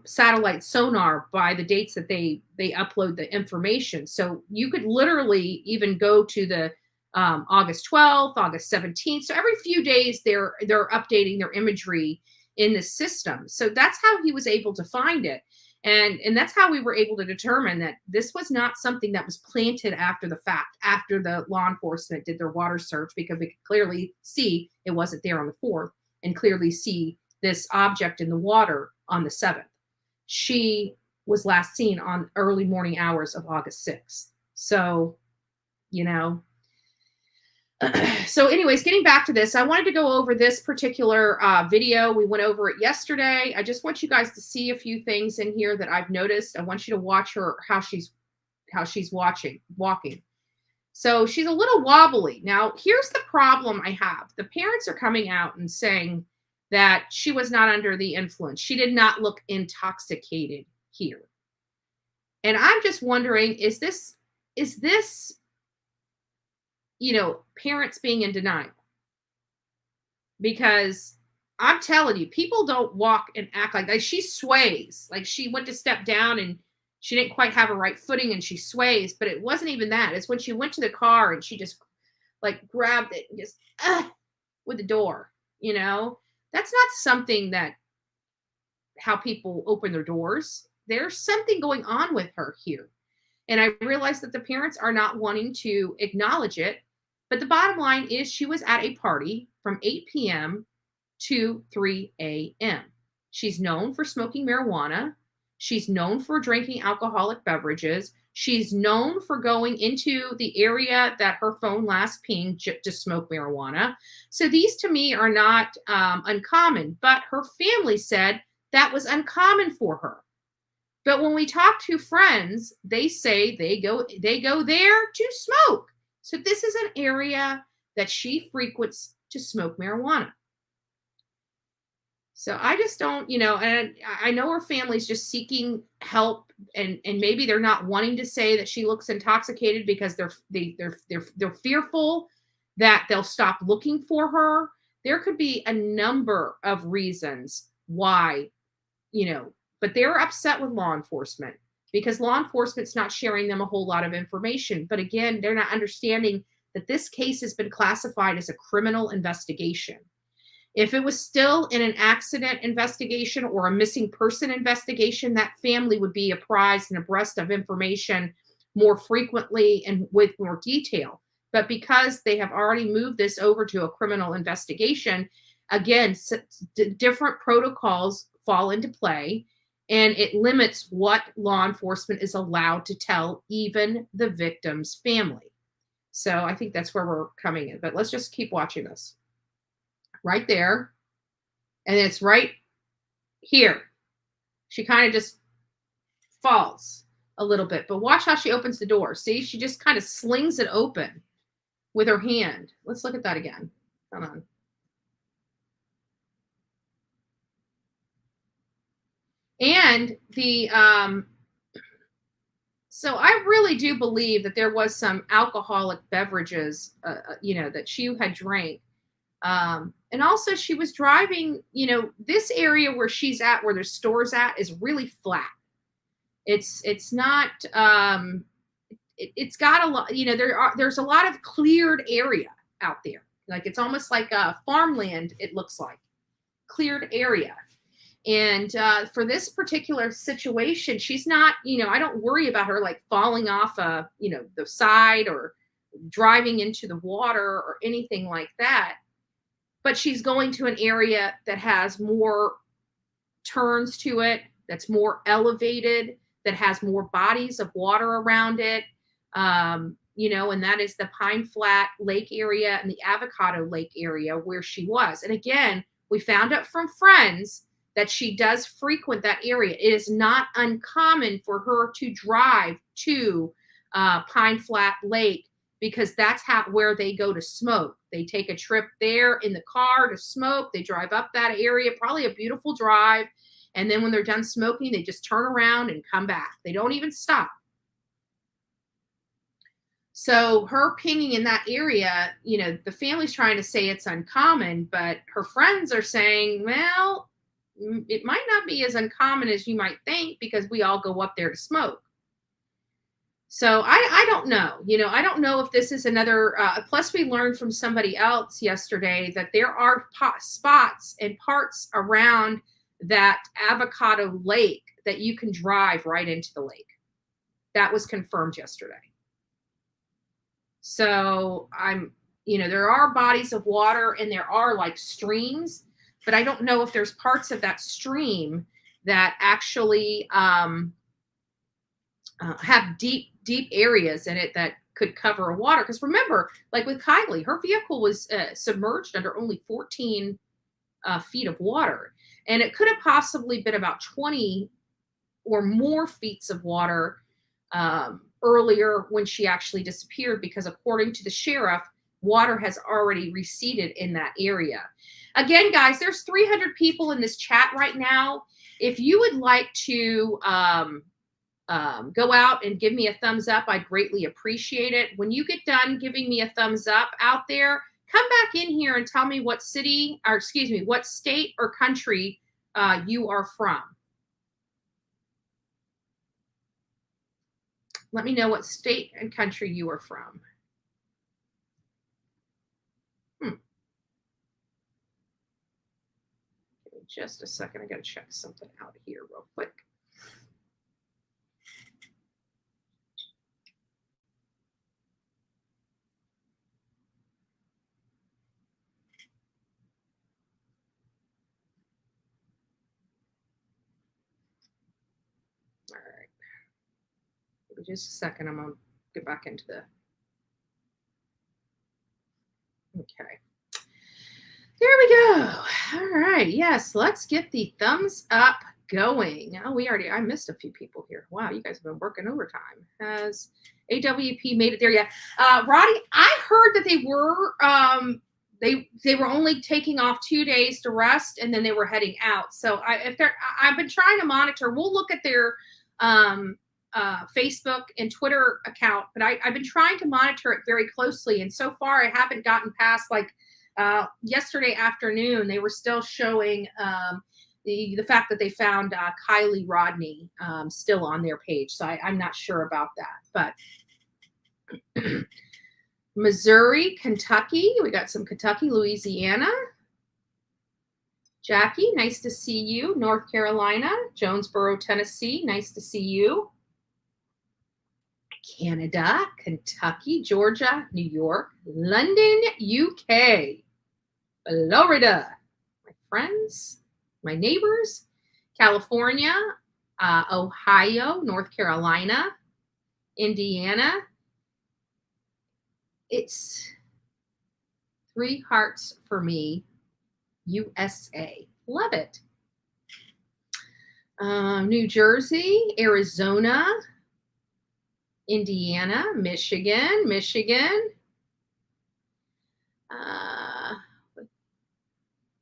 satellite sonar by the dates that they upload the information. So you could literally even go to the August 12th, August 17th. So every few days they're updating their imagery in the system. So that's how he was able to find it. And that's how we were able to determine that this was not something that was planted after the fact, after the law enforcement did their water search, because we could clearly see it wasn't there on the 4th and clearly see this object in the water on the 7th. She was last seen on early morning hours of August 6th. So, so anyways, getting back to this, I wanted to go over this particular video. We went over it yesterday. I just want you guys to see a few things in here that I've noticed. I want you to watch her, how she's walking. So she's a little wobbly. Now, here's the problem I have. The parents are coming out and saying that she was not under the influence. She did not look intoxicated here. And I'm just wondering, is this parents being in denial? Because I'm telling you, people don't walk and act like she sways. Like she went to step down and she didn't quite have her right footing and she sways, but it wasn't even that. It's when she went to the car and she just grabbed it and just with the door, That's not something how people open their doors. There's something going on with her here. And I realized that the parents are not wanting to acknowledge it. But the bottom line is she was at a party from 8 p.m. to 3 a.m. She's known for smoking marijuana. She's known for drinking alcoholic beverages. She's known for going into the area that her phone last pinged to smoke marijuana. So these to me are not uncommon, but her family said that was uncommon for her. But when we talk to friends, they say they go there to smoke. So this is an area that she frequents to smoke marijuana. So I just don't, and I know her family's just seeking help, and maybe they're not wanting to say that she looks intoxicated because they're fearful that they'll stop looking for her. There could be a number of reasons why, but they're upset with law enforcement because law enforcement's not sharing them a whole lot of information. But again, they're not understanding that this case has been classified as a criminal investigation. If it was still in an accident investigation or a missing person investigation, that family would be apprised and abreast of information more frequently and with more detail. But because they have already moved this over to a criminal investigation, again, different protocols fall into play, and it limits what law enforcement is allowed to tell even the victim's family. So I think that's where we're coming in. But let's just keep watching this. Right there. And it's right here. She kind of just falls a little bit. But watch how she opens the door. See, she just kind of slings it open with her hand. Let's look at that again. Hold on. And so I really do believe that there was some alcoholic beverages, that she had drank. And also she was driving, this area where she's at, where there's stores at, is really flat. It's not, it's got a lot, there's a lot of cleared area out there. Like it's almost like a farmland. It looks like cleared area. And for this particular situation, she's not, I don't worry about her like falling off the side or driving into the water or anything like that. But she's going to an area that has more turns to it, that's more elevated, that has more bodies of water around it, and that is the Pine Flat Lake area and the Avocado Lake area where she was. And again, we found out from friends that she does frequent that area. It is not uncommon for her to drive to Pine Flat Lake because that's where they go to smoke. They take a trip there in the car to smoke. They drive up that area, probably a beautiful drive. And then when they're done smoking, they just turn around and come back. They don't even stop. So her pinging in that area, the family's trying to say it's uncommon, but her friends are saying, well, it might not be as uncommon as you might think because we all go up there to smoke. So I don't know, I don't know if this is another, plus we learned from somebody else yesterday that there are spots and parts around that Avocado Lake that you can drive right into the lake. That was confirmed yesterday. So there are bodies of water and there are like streams, but I don't know if there's parts of that stream that actually have deep areas in it that could cover water. Because remember, like with Kiely, her vehicle was submerged under only 14 feet of water. And it could have possibly been about 20 or more feet of water earlier when she actually disappeared, because according to the sheriff, water has already receded in that area. Again, guys, there's 300 people in this chat right now. If you would like to go out and give me a thumbs up, I'd greatly appreciate it. When you get done giving me a thumbs up out there, come back in here and tell me what state or country you are from. Let me know what state and country you are from. Give me just a second. I got to check something out here real quick. All right. Give me just a second. I'm going to get back into the. Okay. There we go. All right. Yes, let's get the thumbs up going. Oh, I missed a few people here. Wow, you guys have been working overtime. Has AWP made it there yet? Roddy, I heard that they were they were only taking off 2 days to rest and then they were heading out. So I've been trying to monitor. We'll look at their Facebook and Twitter account, but I've been trying to monitor it very closely. And so far I haven't gotten past yesterday afternoon. They were still showing the fact that they found Kiely Rodni still on their page. So I'm not sure about that. But Missouri, Kentucky, we got some Kentucky, Louisiana. Jackie, nice to see you. North Carolina, Jonesboro, Tennessee, nice to see you. Canada, Kentucky, Georgia, New York, London, UK, Florida, my friends, my neighbors, California, Ohio, North Carolina, Indiana. It's 3 hearts for me, USA. Love it. New Jersey, Arizona, Indiana, Michigan. Who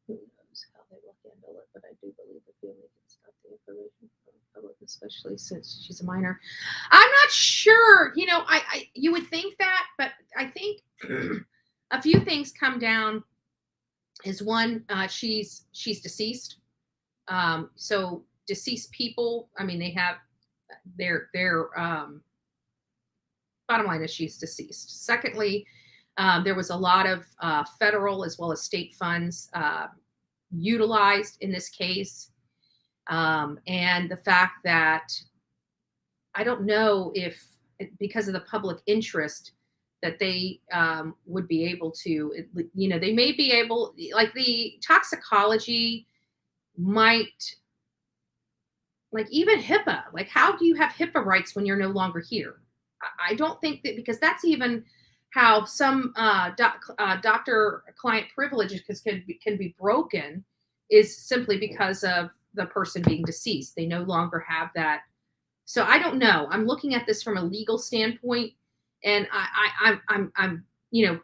knows how they will handle it, but I do believe the family can stop the information from the public, especially since she's a minor. I'm not sure. You would think that, but I think a few things come down. Is one, she's deceased. So deceased people, I mean, they have their bottom line is she's deceased. Secondly, there was a lot of federal as well as state funds utilized in this case. And the fact that I don't know if, because of the public interest, that they would be able to, they may be able, like the toxicology might, like even HIPAA, like how do you have HIPAA rights when you're no longer here? I don't think that, because that's even how some doctor-client privileges can be broken, is simply because of the person being deceased. They no longer have that. So I don't know. I'm looking at this from a legal standpoint, and I'm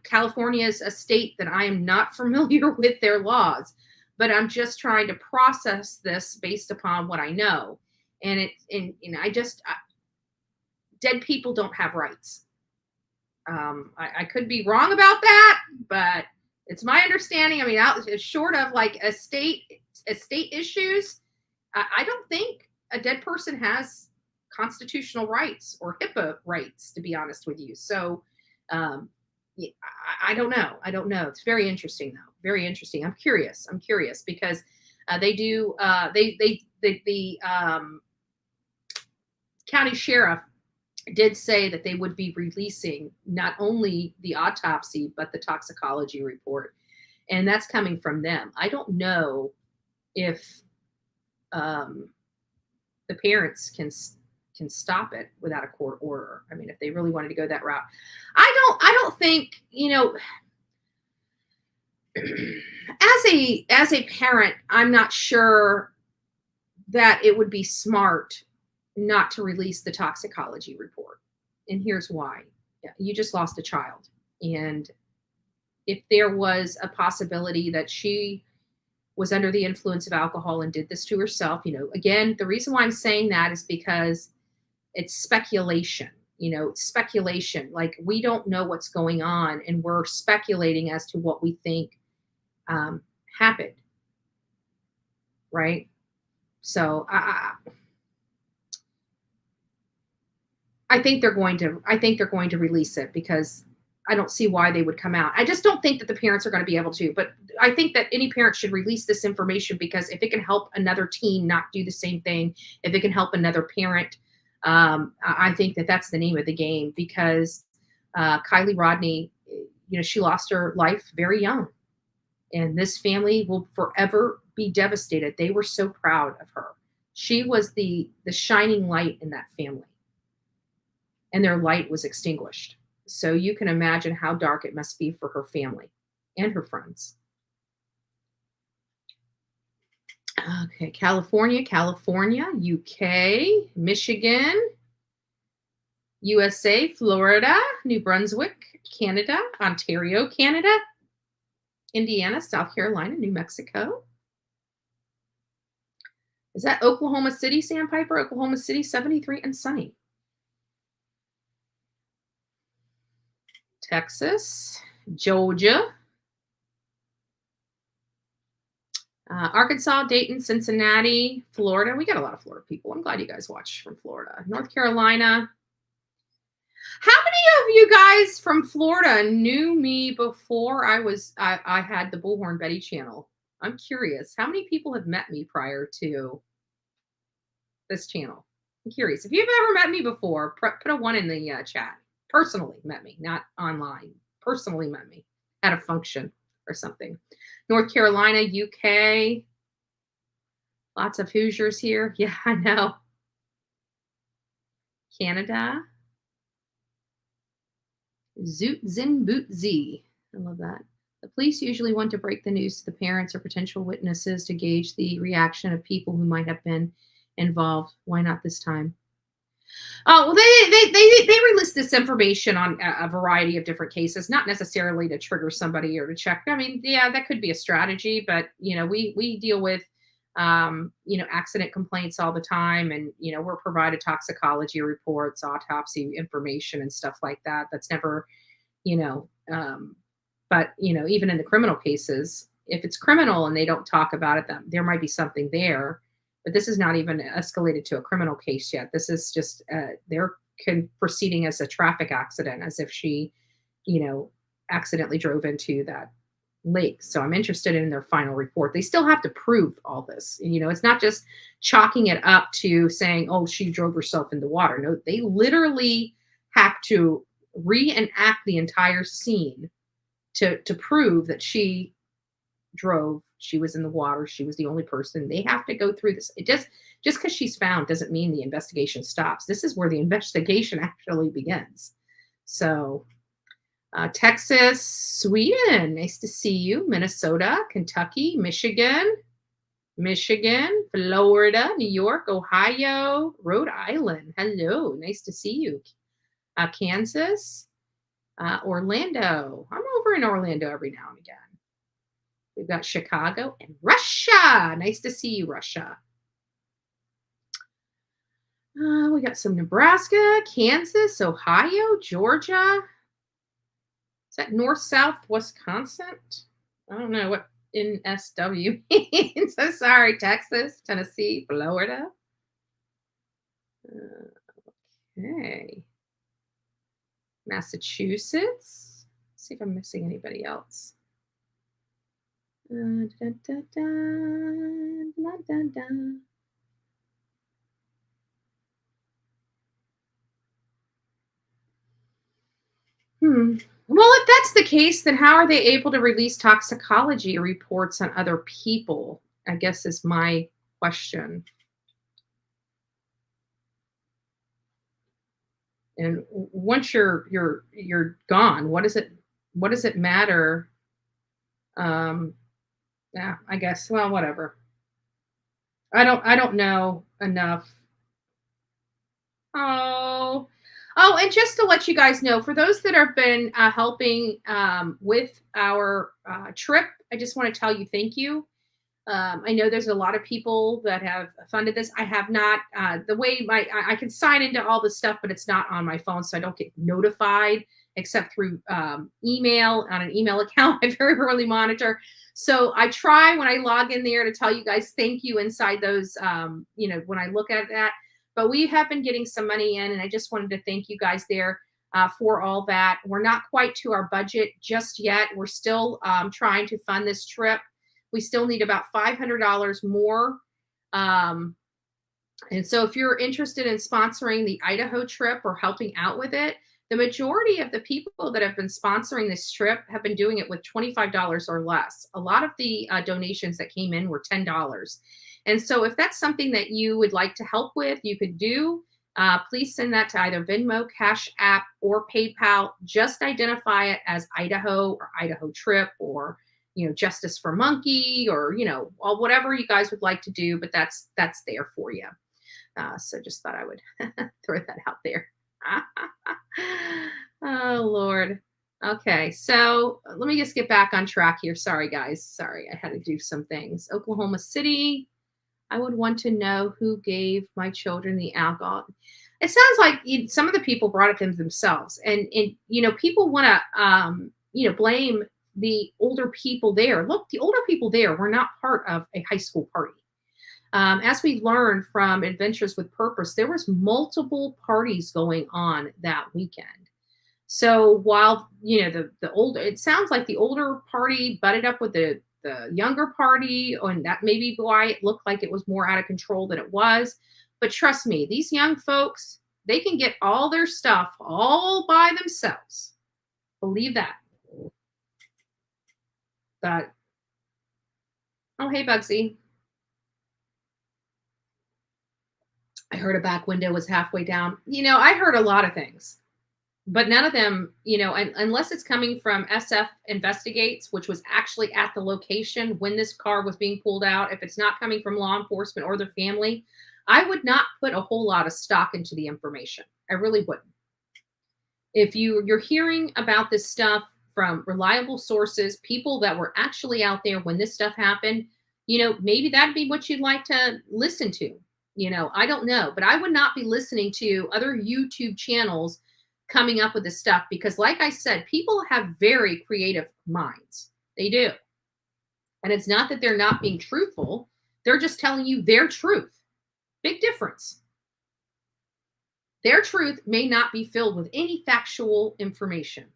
California is a state that I am not familiar with their laws, but I'm just trying to process this based upon what I know. And dead people don't have rights. I could be wrong about that, but it's my understanding. I mean, short of like estate issues, I don't think a dead person has constitutional rights or HIPAA rights, to be honest with you. So I don't know. It's very interesting, though. Very interesting. I'm curious because they do. The county sheriff did say that they would be releasing not only the autopsy but the toxicology report, and that's coming from them. I don't know if the parents can stop it without a court order. I mean, if they really wanted to go that route, I don't think, as a parent, I'm not sure that it would be smart not to release the toxicology report. And here's why. You just lost a child. And if there was a possibility that she was under the influence of alcohol and did this to herself, again, the reason why I'm saying that is because it's speculation. Speculation. Like, we don't know what's going on, and we're speculating as to what we think happened. Right? So I think they're going to release it, because I don't see why they would come out. I just don't think that the parents are going to be able to, but I think that any parent should release this information, because if it can help another teen not do the same thing, if it can help another parent, I think that that's the name of the game, because Kiely Rodni, she lost her life very young, and this family will forever be devastated. They were so proud of her. She was the shining light in that family, and their light was extinguished. So you can imagine how dark it must be for her family and her friends. Okay, California, UK, Michigan, USA, Florida, New Brunswick, Canada, Ontario, Canada, Indiana, South Carolina, New Mexico. Is that Oklahoma City, Sandpiper? Oklahoma City, 73 and sunny. Texas, Georgia, Arkansas, Dayton, Cincinnati, Florida. We got a lot of Florida people. I'm glad you guys watch from Florida. North Carolina. How many of you guys from Florida knew me before I had the Bullhorn Betty channel? I'm curious. How many people have met me prior to this channel? I'm curious. If you've ever met me before, put a 1 in the chat. Personally met me, not online. Personally met me at a function or something. North Carolina, UK. Lots of Hoosiers here. Yeah, I know. Canada. Zoot Zin Boot Z. I love that. The police usually want to break the news to the parents or potential witnesses to gauge the reaction of people who might have been involved. Why not this time? Oh, well, they release this information on a variety of different cases, not necessarily to trigger somebody or to check. I mean, yeah, that could be a strategy, but we deal with accident complaints all the time, and we're provided toxicology reports, autopsy information, and stuff like that. That's never, but even in the criminal cases, if it's criminal and they don't talk about it, then there might be something there. But this is not even escalated to a criminal case yet. This is just they're proceeding as a traffic accident, as if she, accidentally drove into that lake. So I'm interested in their final report. They still have to prove all this. It's not just chalking it up to saying, oh, she drove herself in the water. No, they literally have to reenact the entire scene to prove that she drove, she was in the water, she was the only person. They have to go through this. It just because she's found doesn't mean the investigation stops. This is where the investigation actually begins. So Texas, Sweden, nice to see you. Minnesota, Kentucky, Michigan, Florida, New York, Ohio, Rhode Island. Hello, nice to see you. Kansas, Orlando. I'm over in Orlando every now and again. We've got Chicago and Russia. Nice to see you, Russia. We got some Nebraska, Kansas, Ohio, Georgia. Is that north, south, Wisconsin? I don't know what NSW means. So sorry, Texas, Tennessee, Florida. Okay. Massachusetts. Let's see if I'm missing anybody else. Well, if that's the case, then how are they able to release toxicology reports on other people? I guess is my question. And once you're gone, what does it matter? Yeah, I guess. Well, whatever. I don't know enough. Oh, and just to let you guys know, for those that have been helping with our trip, I just want to tell you thank you. I know there's a lot of people that have funded this. I have not. The way I can sign into all this stuff, but it's not on my phone, so I don't get notified except through email on an email account I very rarely monitor. So I try when I log in there to tell you guys thank you inside those, when I look at that. But we have been getting some money in, and I just wanted to thank you guys there for all that. We're not quite to our budget just yet. We're still trying to fund this trip. We still need about $500 more. And so if you're interested in sponsoring the Idaho trip or helping out with it, the majority of the people that have been sponsoring this trip have been doing it with $25 or less. A lot of the donations that came in were $10. And so if that's something that you would like to help with, you could do. Please send that to either Venmo, Cash App, or PayPal. Just identify it as Idaho or Idaho Trip or Justice for Monkey or whatever you guys would like to do. But that's there for you. So just thought I would throw that out there. Oh, Lord. Okay, so let me just get back on track here. Sorry, guys. Sorry, I had to do some things. Oklahoma City. I would want to know who gave my children the alcohol. It sounds like some of the people brought it themselves. And people want to, blame the older people there. Look, the older people there were not part of a high school party. As we learned from Adventures with Purpose, there was multiple parties going on that weekend. So while, the older, it sounds like the older party butted up with the younger party, and that may be why it looked like it was more out of control than it was. But trust me, these young folks, they can get all their stuff all by themselves. Believe that. But, oh, hey, Bugsy. I heard a back window was halfway down. I heard a lot of things, but none of them, unless it's coming from SF Investigates, which was actually at the location when this car was being pulled out. If it's not coming from law enforcement or their family, I would not put a whole lot of stock into the information. I really wouldn't. If you're hearing about this stuff from reliable sources, people that were actually out there when this stuff happened, maybe that'd be what you'd like to listen to. I don't know, but I would not be listening to other YouTube channels coming up with this stuff because, like I said, people have very creative minds. They do. And it's not that they're not being truthful. They're just telling you their truth. Big difference. Their truth may not be filled with any factual information.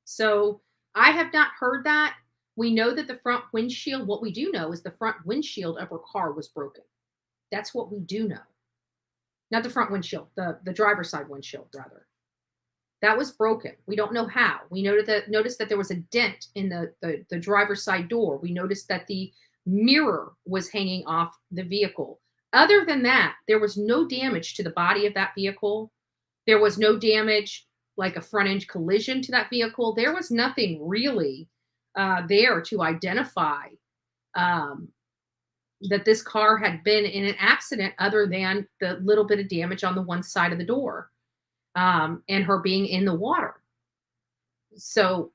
So I have not heard that. We know that the front windshield, what we do know is the front windshield of her car was broken. That's what we do know. Not the front windshield, the driver's side windshield, rather. That was broken. We don't know how. We noticed that there was a dent in the driver's side door. We noticed that the mirror was hanging off the vehicle. Other than that, there was no damage to the body of that vehicle. There was no damage like a front end collision to that vehicle. There was nothing really there to identify that this car had been in an accident other than the little bit of damage on the one side of the door and her being in the water. So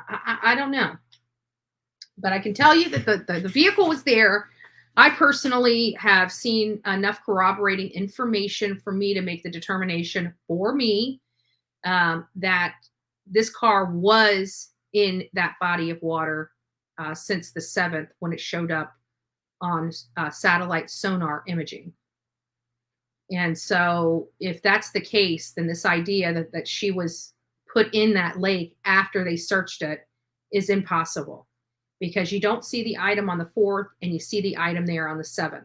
I don't know. But I can tell you that the vehicle was there. I personally have seen enough corroborating information for me to make the determination for me that this car was in that body of water since the 7th when it showed up on satellite sonar imaging. And so if that's the case, then this idea that she was put in that lake after they searched it is impossible, because you don't see the item on the 4th and you see the item there on the 7th.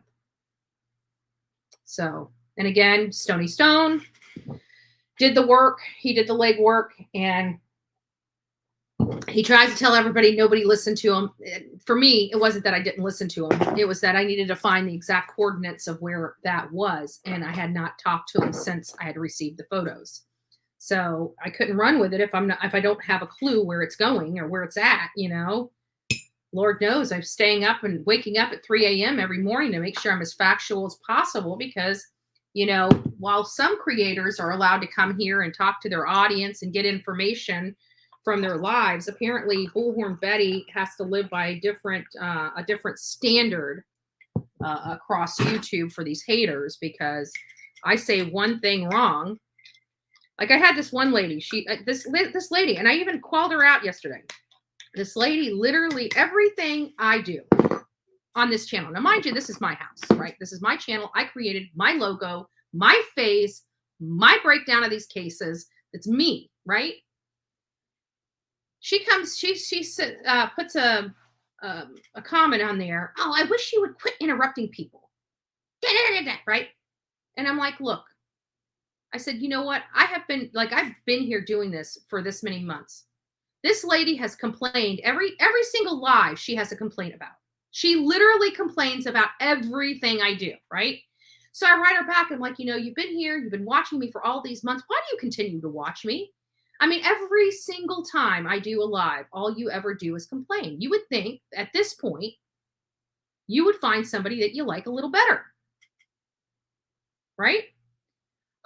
So, and again, Stony Stone did the work. He did the legwork, and he tries to tell everybody nobody listened to him. For me, it wasn't that I didn't listen to him. It was that I needed to find the exact coordinates of where that was. And I had not talked to him since I had received the photos. So I couldn't run with it if I don't have a clue where it's going or where it's at, Lord knows I'm staying up and waking up at 3 a.m. every morning to make sure I'm as factual as possible because, while some creators are allowed to come here and talk to their audience and get information from their lives, apparently Bullhorn Betty has to live by a different standard across YouTube for these haters, because I say one thing wrong. Like I had this one lady, this lady, and I even called her out yesterday. This lady, literally everything I do on this channel. Now, mind you, this is my house, right? This is my channel. I created my logo, my face, my breakdown of these cases. It's me, right? She comes, she puts a comment on there. Oh, I wish you would quit interrupting people. Right? And I'm like, look, I said, you know what? I've been here doing this for this many months. This lady has complained every single live she has a complaint about. She literally complains about everything I do, right? So I write her back. I'm like, you've been here. You've been watching me for all these months. Why do you continue to watch me? I mean, every single time I do a live, all you ever do is complain. You would think at this point, you would find somebody that you like a little better, right?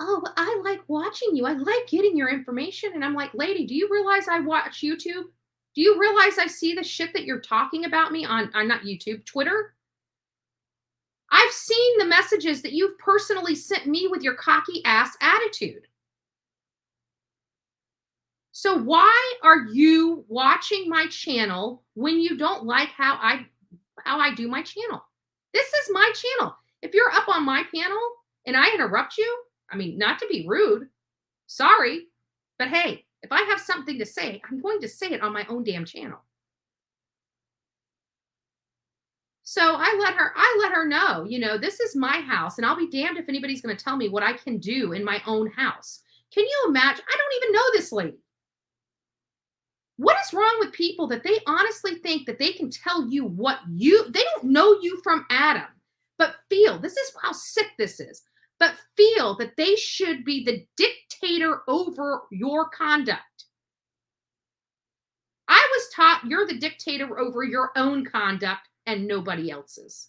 Oh, I like watching you. I like getting your information. And I'm like, lady, do you realize I watch YouTube? Do you realize I see the shit that you're talking about me on not YouTube, Twitter? I've seen the messages that you've personally sent me with your cocky ass attitude. So why are you watching my channel when you don't like how I do my channel? This is my channel. If you're up on my panel and I interrupt you, I mean, not to be rude, sorry, but hey, if I have something to say, I'm going to say it on my own damn channel. So I let her know, this is my house, and I'll be damned if anybody's going to tell me what I can do in my own house. Can you imagine? I don't even know this lady. What is wrong with people that they honestly think that they can tell you they don't know you from Adam, but feel, this is how sick this is, but feel that they should be the dictator over your conduct. I was taught you're the dictator over your own conduct and nobody else's.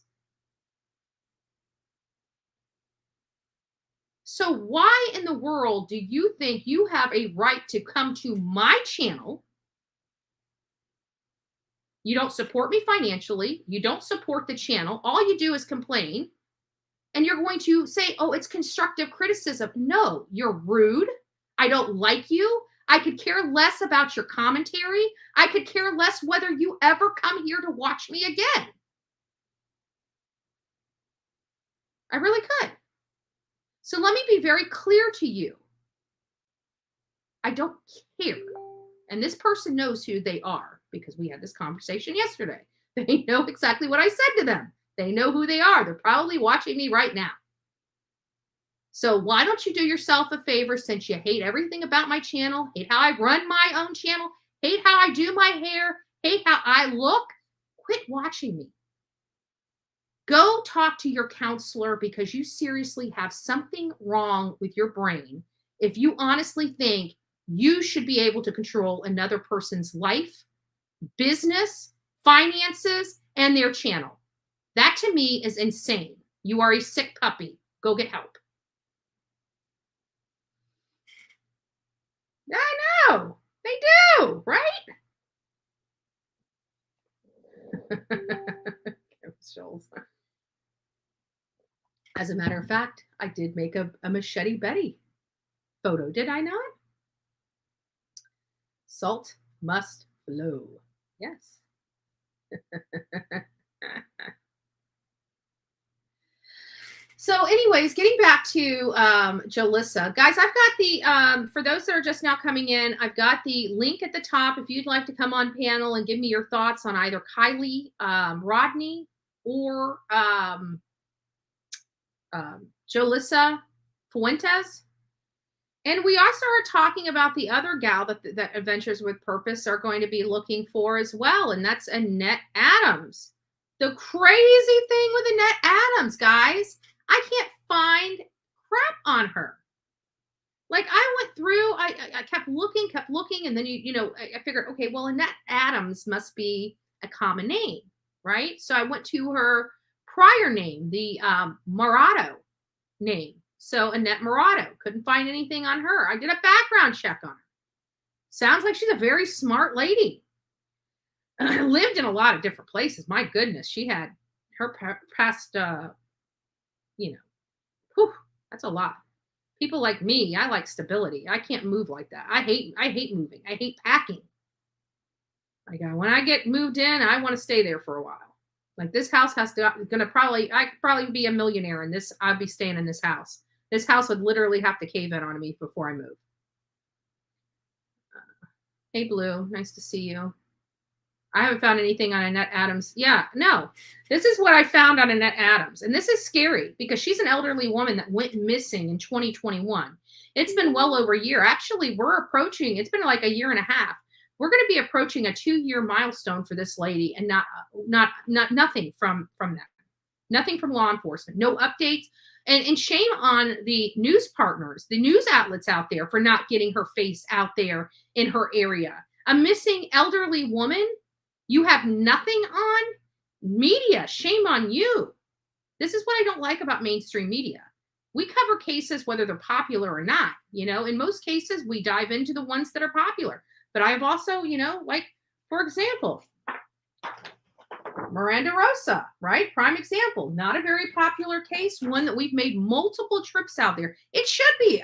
So why in the world do you think you have a right to come to my channel? You don't support me financially. You don't support the channel. All you do is complain. And you're going to say, oh, it's constructive criticism. No, you're rude. I don't like you. I could care less about your commentary. I could care less whether you ever come here to watch me again. I really could. So let me be very clear to you. I don't care. And this person knows who they are because we had this conversation yesterday. They know exactly what I said to them. They know who they are. They're probably watching me right now. So why don't you do yourself a favor, since you hate everything about my channel, hate how I run my own channel, hate how I do my hair, hate how I look, quit watching me. Go talk to your counselor, because you seriously have something wrong with your brain if you honestly think you should be able to control another person's life, business, finances, and their channel. That to me is insane. You are a sick puppy. Go get help. I know. They do, right? As a matter of fact, I did make a Machete Betty photo, did I not? Salt must flow. Yes. So anyways, getting back to Jolissa. Guys, I've got the, for those that are just now coming in, I've got the link at the top if you'd like to come on panel and give me your thoughts on either Kiely Rodni or Jolissa Fuentes. And we also are talking about the other gal that Adventures with Purpose are going to be looking for as well, and that's Annette Adams. The crazy thing with Annette Adams, guys, I can't find crap on her. Like, I went through, I kept looking, and then, I figured, okay, well, Annette Adams must be a common name, right? So I went to her prior name, the Morado name. So Annette Morado, couldn't find anything on her. I did a background check on her. Sounds like she's a very smart lady. Lived in a lot of different places. My goodness, she had her past, whew, that's a lot. People like me, I like stability. I can't move like that. I hate moving. I hate packing. Like, when I get moved in, I want to stay there for a while. Like, this house I could probably be a millionaire in this. I'd be staying in this house. This house would literally have to cave in on me before I move. Hey, Blue, nice to see you. I haven't found anything on Annette Adams. Yeah, no, this is what I found on Annette Adams. And this is scary because she's an elderly woman that went missing in 2021. It's been well over a year. Actually, it's been like a year and a half. We're going to be approaching a 2-year milestone for this lady, and nothing from that. Nothing from law enforcement. No updates. And shame on the news partners, the news outlets out there for not getting her face out there in her area. A missing elderly woman, you have nothing on? Media, shame on you. This is what I don't like about mainstream media. We cover cases whether they're popular or not. In most cases, we dive into the ones that are popular. But I've also, like, for example, Miranda Rosa, right? Prime example. Not a very popular case, one that we've made multiple trips out there. It should be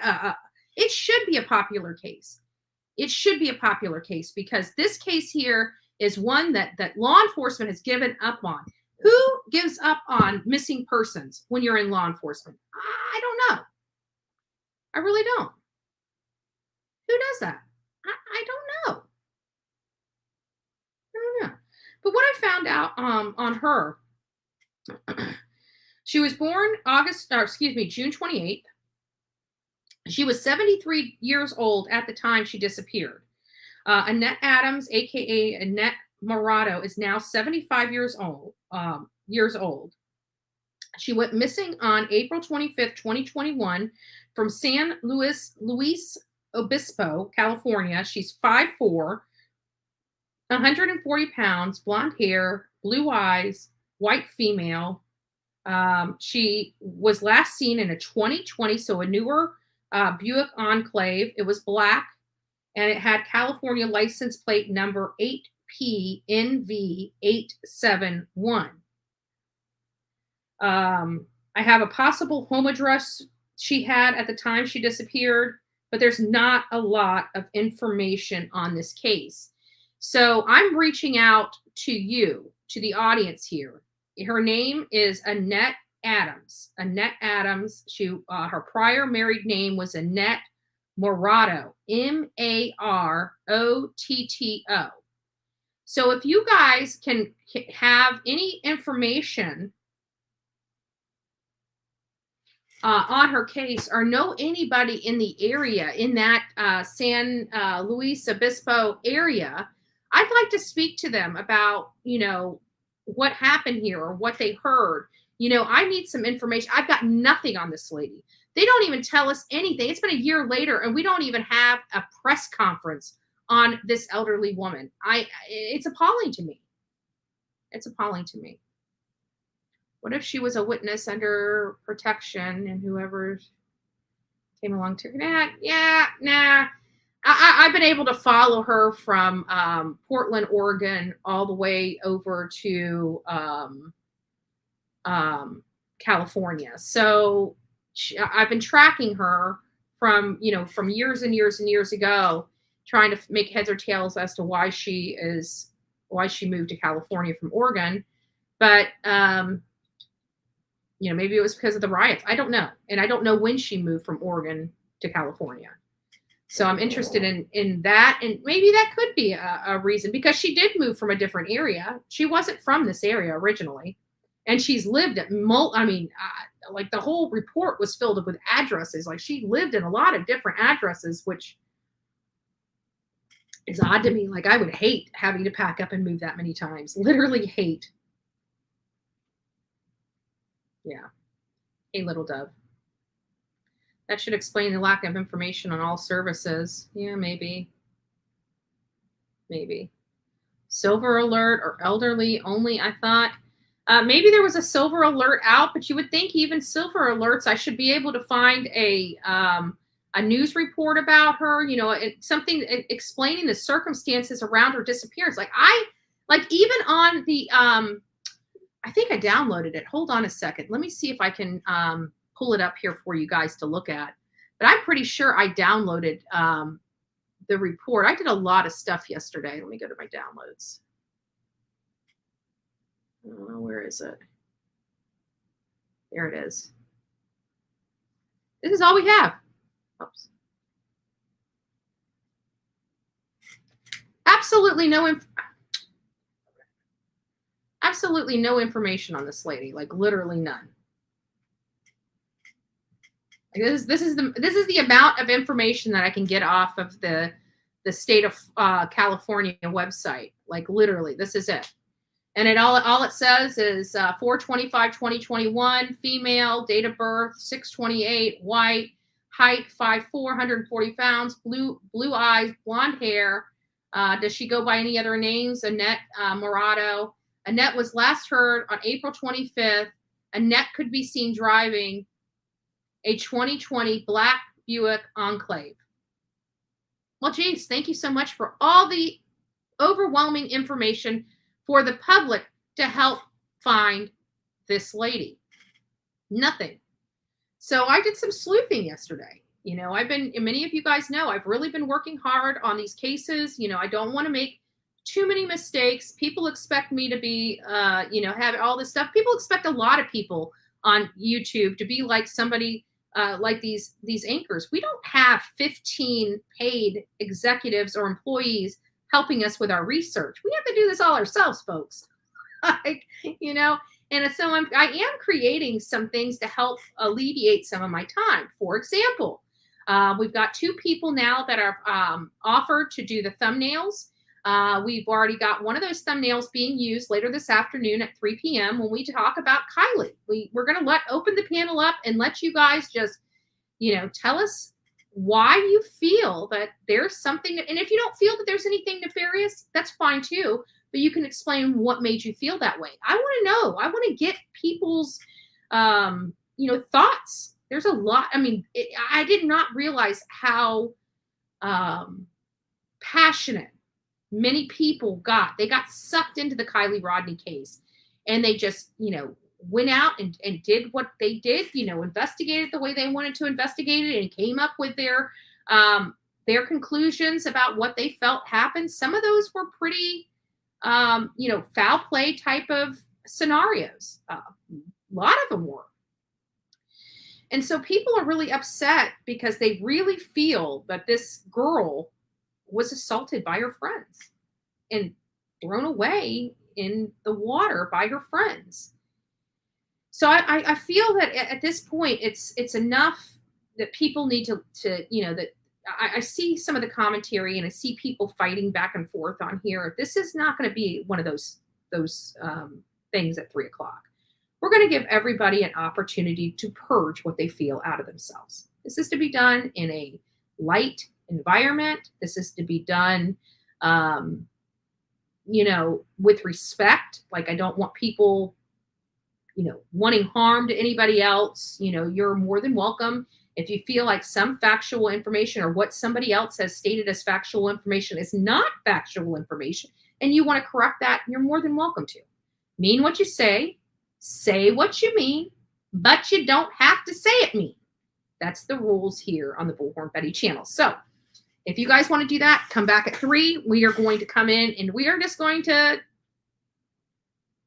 a popular case. it should be a popular case because this case here is one that law enforcement has given up on. Who gives up on missing persons when you're in law enforcement? I don't know. I really don't. Who does that? I don't know. I don't know. But what I found out on her, she was born June 28th. She was 73 years old at the time she disappeared. Annette Adams, aka Annette Morado, is now 75 years old. She went missing on April 25th, 2021, from San Luis Obispo, California. She's 5'4", 140 pounds, blonde hair, blue eyes, white female. She was last seen in a 2020, so a newer Buick Enclave. It was black, and it had California license plate number 8PNV871. I have a possible home address she had at the time she disappeared, but there's not a lot of information on this case. So I'm reaching out to you, to the audience here. Her name is Annette Adams. Annette Adams. Her prior married name was Annette Morado, Marotto. So if you guys can have any information on her case or know anybody in the area, in that San Luis Obispo area, I'd like to speak to them about, what happened here or what they heard. I need some information. I've got nothing on this lady. They don't even tell us anything. It's been a year later and we don't even have a press conference on this elderly woman. It's appalling to me. It's appalling to me. What if she was a witness under protection and whoever came along to nah. I've been able to follow her from Portland, Oregon, all the way over to California. So I've been tracking her from years and years and years ago, trying to make heads or tails as to why she moved to California from Oregon. But maybe it was because of the riots. I don't know. And I don't know when she moved from Oregon to California. So I'm interested in that. And maybe that could be a reason, because she did move from a different area. She wasn't from this area originally. And she's lived at, like the whole report was filled up with addresses. Like she lived in a lot of different addresses, which is odd to me. Like I would hate having to pack up and move that many times. Literally hate. Yeah. Hey, little dove. That should explain the lack of information on all services. Yeah, maybe. Maybe. Silver alert or elderly only, I thought. Maybe there was a silver alert out, but you would think even silver alerts, I should be able to find a news report about her, something explaining the circumstances around her disappearance. Even on the, I think I downloaded it. Hold on a second. Let me see if I can pull it up here for you guys to look at. But I'm pretty sure I downloaded the report. I did a lot of stuff yesterday. Let me go to my downloads. Where is it? There it is. This is all we have. Oops. Absolutely no information on this lady, like literally none. This is the amount of information that I can get off of the state of California website. Like literally, this is it. And all it says is 4/25/2021, female, date of birth 6/28, white, height 5'4", 140 pounds, blue eyes, blonde hair. Does she go by any other names? Annette Morado. Annette was last heard on April 25th. Annette could be seen driving a 2020 black Buick Enclave. Well, geez, thank you so much for all the overwhelming information for the public to help find this lady. Nothing. So I did some sleuthing yesterday. Many of you guys know, I've really been working hard on these cases. I don't want to make too many mistakes. People expect me to be, have all this stuff. People expect a lot of people on YouTube to be like somebody like these anchors. We don't have 15 paid executives or employees helping us with our research. We have to do this all ourselves, folks. like, you know, and so I am creating some things to help alleviate some of my time. For example, we've got 2 people now that are offered to do the thumbnails. We've already got one of those thumbnails being used later this afternoon at 3 p.m. when we talk about Kiely. We're going to open the panel up and let you guys just, tell us why you feel that there's something. And if you don't feel that there's anything nefarious, that's fine too. But you can explain what made you feel that way. I want to know. I want to get people's, thoughts. There's a lot. I mean, I did not realize how passionate many people got. They got sucked into the Kiely Rodni case, and they just, went out and did what they did. Investigated the way they wanted to investigate it, and came up with their conclusions about what they felt happened. Some of those were pretty, foul play type of scenarios. A lot of them were. And so people are really upset because they really feel that this girl was assaulted by her friends and thrown away in the water by her friends. So I feel that at this point, it's enough that people need to that I see some of the commentary, and I see people fighting back and forth on here. This is not going to be one of those things at 3:00. We're going to give everybody an opportunity to purge what they feel out of themselves. This is to be done in a light environment. This is to be done, with respect. Like, I don't want people, wanting harm to anybody else. You're more than welcome. If you feel like some factual information or what somebody else has stated as factual information is not factual information, and you want to correct that, you're more than welcome to. Mean what you say what you mean, but you don't have to say it mean. That's the rules here on the Bullhorn Betty channel. So if you guys want to do that, come back at 3. We are going to come in and we are just going to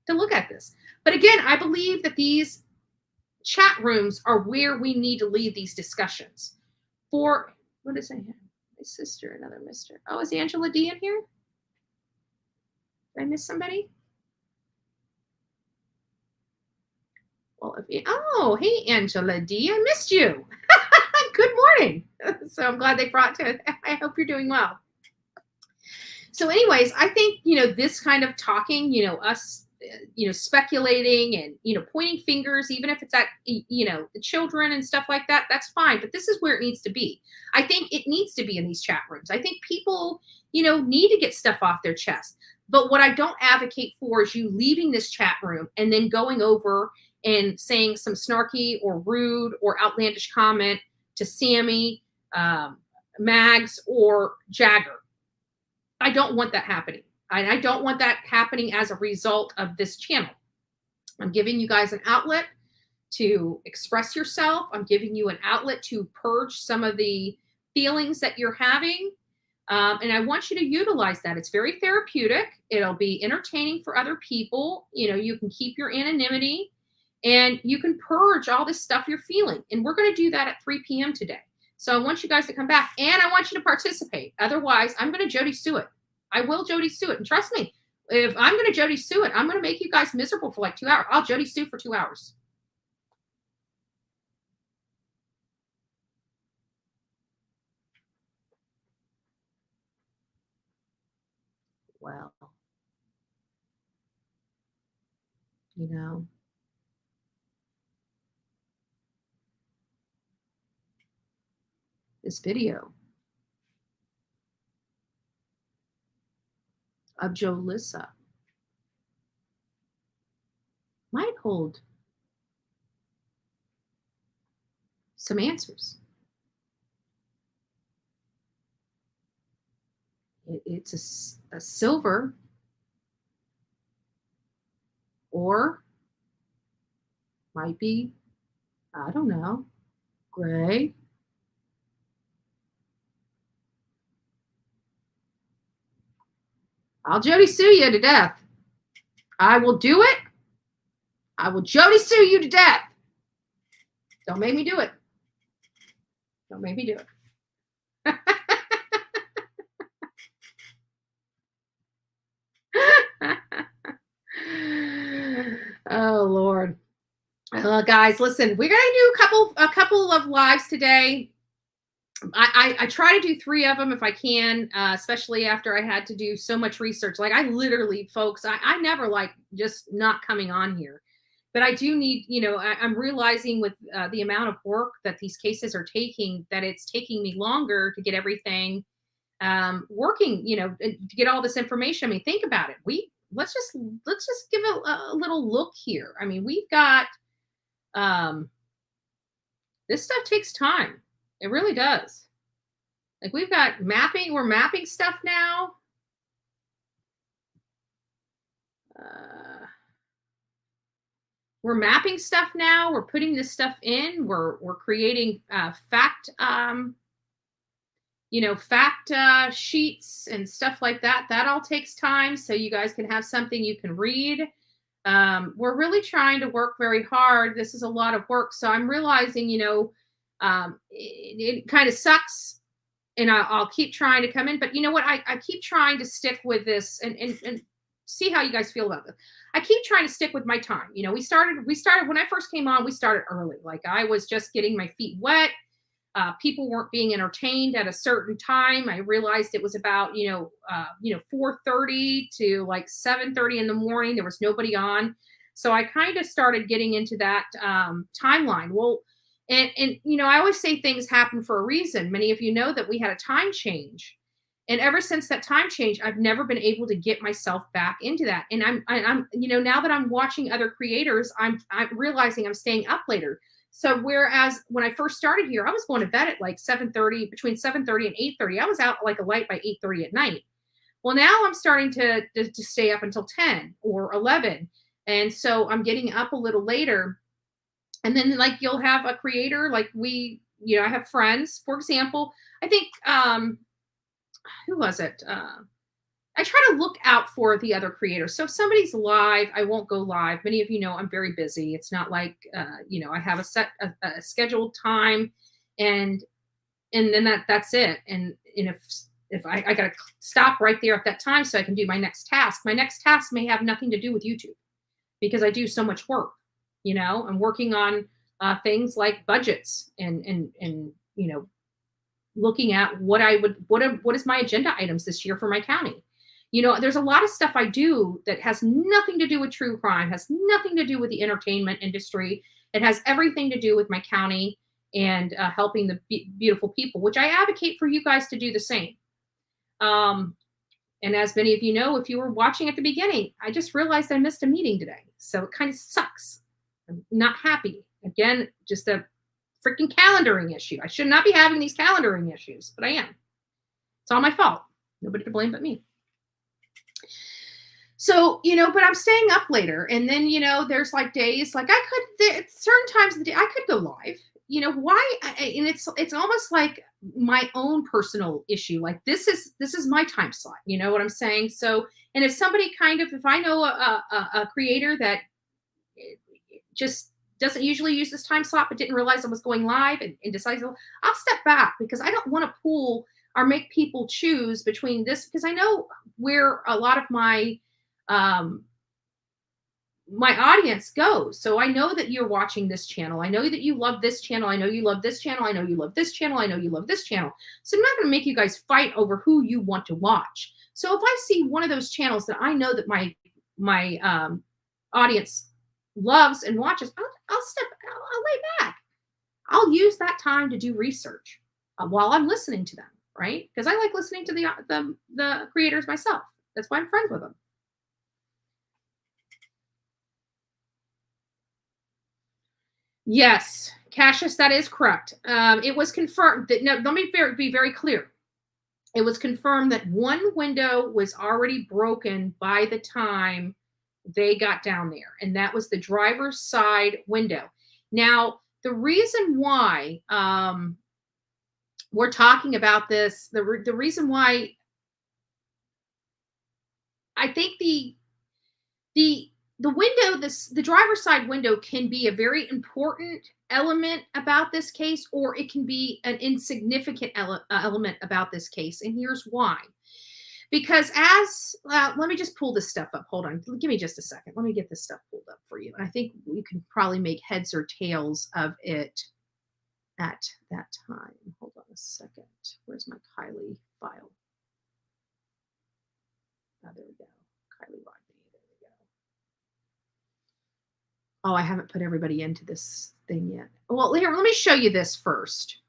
look at this. But again, I believe that these chat rooms are where we need to lead these discussions. What is it here? My sister, another mister. Oh, is Angela D in here? Did I miss somebody? Well, hey, Angela D, I missed you. Good morning. So I'm glad they brought to it. I hope you're doing well. So anyways, I think, this kind of talking, us, speculating and, pointing fingers, even if it's at, the children and stuff like that, that's fine. But this is where it needs to be. I think it needs to be in these chat rooms. I think people, need to get stuff off their chest. But what I don't advocate for is you leaving this chat room and then going over and saying some snarky or rude or outlandish comment to Sammy, Mags, or Jagger. I don't want that happening. I don't want that happening as a result of this channel. I'm giving you guys an outlet to express yourself. I'm giving you an outlet to purge some of the feelings that you're having. And I want you to utilize that. It's very therapeutic. It'll be entertaining for other people. You can keep your anonymity. And you can purge all this stuff you're feeling. And we're going to do that at 3 p.m. today. So I want you guys to come back, and I want you to participate. Otherwise, I'm going to Jody sue it. I will Jody sue it. And trust me, if I'm going to Jody sue it, I'm going to make you guys miserable for like 2 hours. I'll Jody sue for 2 hours. Well, this video of Jolissa might hold some answers. It's a silver, or might be, I don't know, gray, I'll Jody sue you to death. I will do it. I will Jody sue you to death. Don't make me do it. Don't make me do it. Oh Lord. Guys, listen, we're gonna do a couple of lives today. I try to do 3 of them if I can, especially after I had to do so much research. Like I literally, folks, I never like just not coming on here, but I do need, I'm realizing with the amount of work that these cases are taking, that it's taking me longer to get everything working, to get all this information. I mean, think about it. Let's just give a little look here. I mean, we've got this stuff takes time. It really does. Like we've got mapping. We're mapping stuff now. We're mapping stuff now. We're putting this stuff in. We're creating fact sheets and stuff like that. That all takes time. So you guys can have something you can read. We're really trying to work very hard. This is a lot of work. So I'm realizing, it kind of sucks, and I'll keep trying to come in, but you know what? I keep trying to stick with this and see how you guys feel about this. I keep trying to stick with my time. We started when I first came on, we started early. Like I was just getting my feet wet. People weren't being entertained at a certain time. I realized it was about 4:30 to like 7:30 in the morning. There was nobody on, so I kind of started getting into that timeline. Well, and I always say things happen for a reason. Many of you know that we had a time change, and ever since that time change, I've never been able to get myself back into that. And I'm now that I'm watching other creators, I'm realizing I'm staying up later. So whereas when I first started here, I was going to bed at like 7:30, between 7:30 and 8:30. I was out like a light by 8:30 at night. Well, now I'm starting to stay up until 10 or 11. And so I'm getting up a little later. And then like you'll have a creator like I have friends, for example, I think, who was it? I try to look out for the other creators. So if somebody's live, I won't go live. Many of you know I'm very busy. It's not like I have a scheduled time, and then that's it. And if I got to stop right there at that time so I can do my next task. My next task may have nothing to do with YouTube because I do so much work. I'm working on things like budgets and looking at what is my agenda items this year for my county. There's a lot of stuff I do that has nothing to do with true crime, has nothing to do with the entertainment industry. It has everything to do with my county and helping the beautiful people, which I advocate for you guys to do the same. And as many of you know, if you were watching at the beginning, I just realized I missed a meeting today. So it kind of sucks. I'm not happy. Again, just a freaking calendaring issue. I should not be having these calendaring issues, but I am. It's all my fault. Nobody to blame but me. So, but I'm staying up later. And then, there's like days, like certain times of the day, I could go live. Why? And it's almost like my own personal issue. Like this is my time slot. You know what I'm saying? So, and if somebody if I know a creator that just doesn't usually use this time slot, but didn't realize I was going live and decides, I'll step back because I don't want to pull or make people choose between this, because I know where a lot of my audience goes. So I know that you're watching this channel. I know that you love this channel. I know you love this channel. I know you love this channel. I know you love this channel. So I'm not going to make you guys fight over who you want to watch. So if I see one of those channels that I know that my audience loves and watches, I'll lay back. I'll use that time to do research while I'm listening to them, right? Because I like listening to the creators myself. That's why I'm friends with them. Yes, Cassius, that is correct. It was confirmed that, no, let me be very clear. It was confirmed that one window was already broken by the time they got down there, and that was the driver's side window. Now, the reason why we're talking about this, the reason why I think the window, the driver's side window can be a very important element about this case, or it can be an insignificant element about this case. And here's why. Because let me just pull this stuff up. Hold on. Give me just a second. Let me get this stuff pulled up for you. And I think you can probably make heads or tails of it at that time. Hold on a second. Where's my Kiely file? Oh, there we go. Kiely Rodni. There we go. Oh, I haven't put everybody into this thing yet. Well, here, let me show you this first.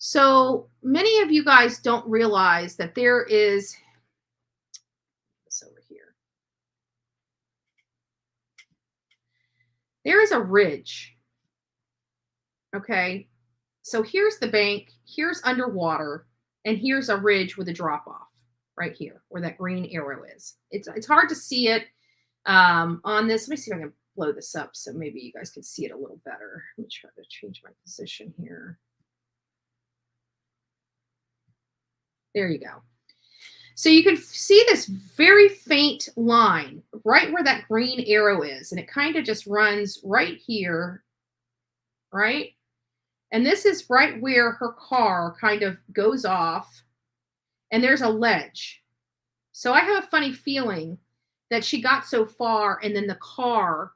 So many of you guys don't realize that there is this over here. There is a ridge. Okay. So here's the bank, here's underwater, and here's a ridge with a drop off right here where that green arrow is. It's hard to see it on this. Let me see if I can blow this up so maybe you guys can see it a little better. Let me try to change my position here. There you go. So you can see this very faint line right where that green arrow is. And it kind of just runs right here, right? And this is right where her car kind of goes off. And there's a ledge. So I have a funny feeling that she got so far and then the car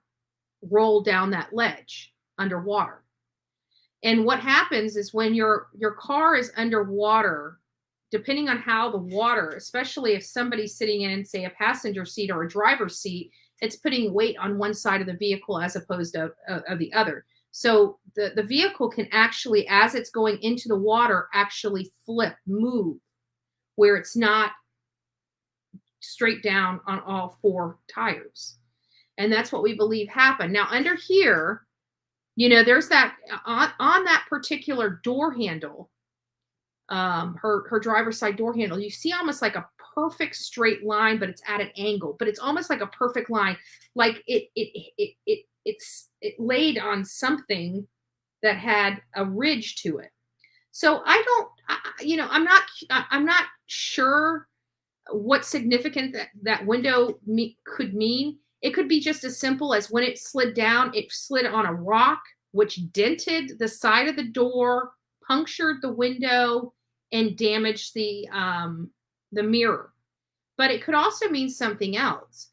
rolled down that ledge underwater. And what happens is when your car is underwater, depending on how the water, especially if somebody's sitting in, say, a passenger seat or a driver's seat, it's putting weight on one side of the vehicle as opposed to the other. So the vehicle can actually, as it's going into the water, actually flip, move, where it's not straight down on all four tires. And that's what we believe happened. Now, under here, you know, there's that, on that particular door handle, her driver's side door handle, you see almost like a perfect straight line, but it's at an angle, but it's almost like a perfect line, like it laid on something that had a ridge to it. So I'm not sure what significant that window could mean. It could be just as simple as when it slid down, it slid on a rock, which dented the side of the door, punctured the window, and damaged the mirror. But it could also mean something else.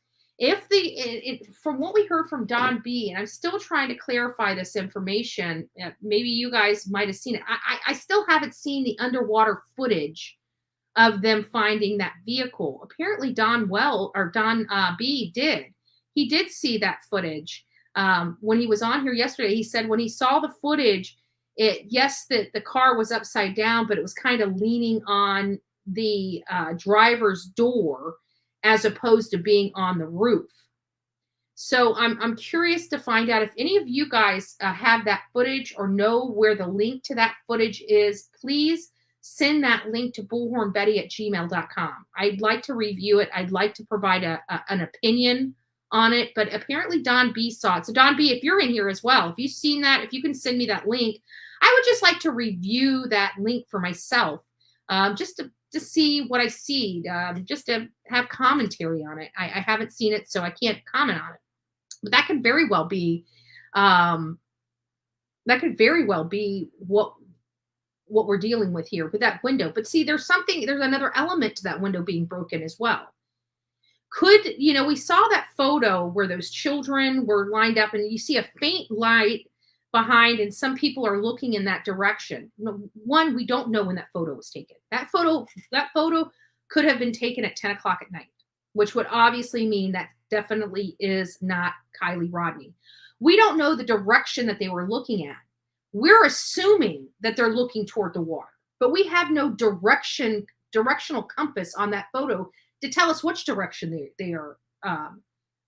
From what we heard from Don B, and I'm still trying to clarify this information, maybe you guys might have seen it. I still haven't seen the underwater footage of them finding that vehicle. Apparently Don B did. He did see that footage. When he was on here yesterday, he said when he saw the footage, the car was upside down, but it was kind of leaning on the driver's door as opposed to being on the roof. So I'm curious to find out if any of you guys have that footage or know where the link to that footage is. Please send that link to bullhornbetty@gmail.com. I'd like to review it. I'd like to provide an opinion on it, but apparently Don B saw it. So Don B, if you're in here as well, if you've seen that, if you can send me that link, I would just like to review that link for myself, just to see what I see, just to have commentary on it. I haven't seen it, so I can't comment on it. But that could very well be, what we're dealing with here with that window. But see, there's another element to that window being broken as well. We saw that photo where those children were lined up and you see a faint light behind and some people are looking in that direction. One, we don't know when that photo was taken. That photo could have been taken at 10 o'clock at night, which would obviously mean that definitely is not Kiely Rodni. We don't know the direction that they were looking at. We're assuming that they're looking toward the water, but we have no directional compass on that photo to tell us which direction they are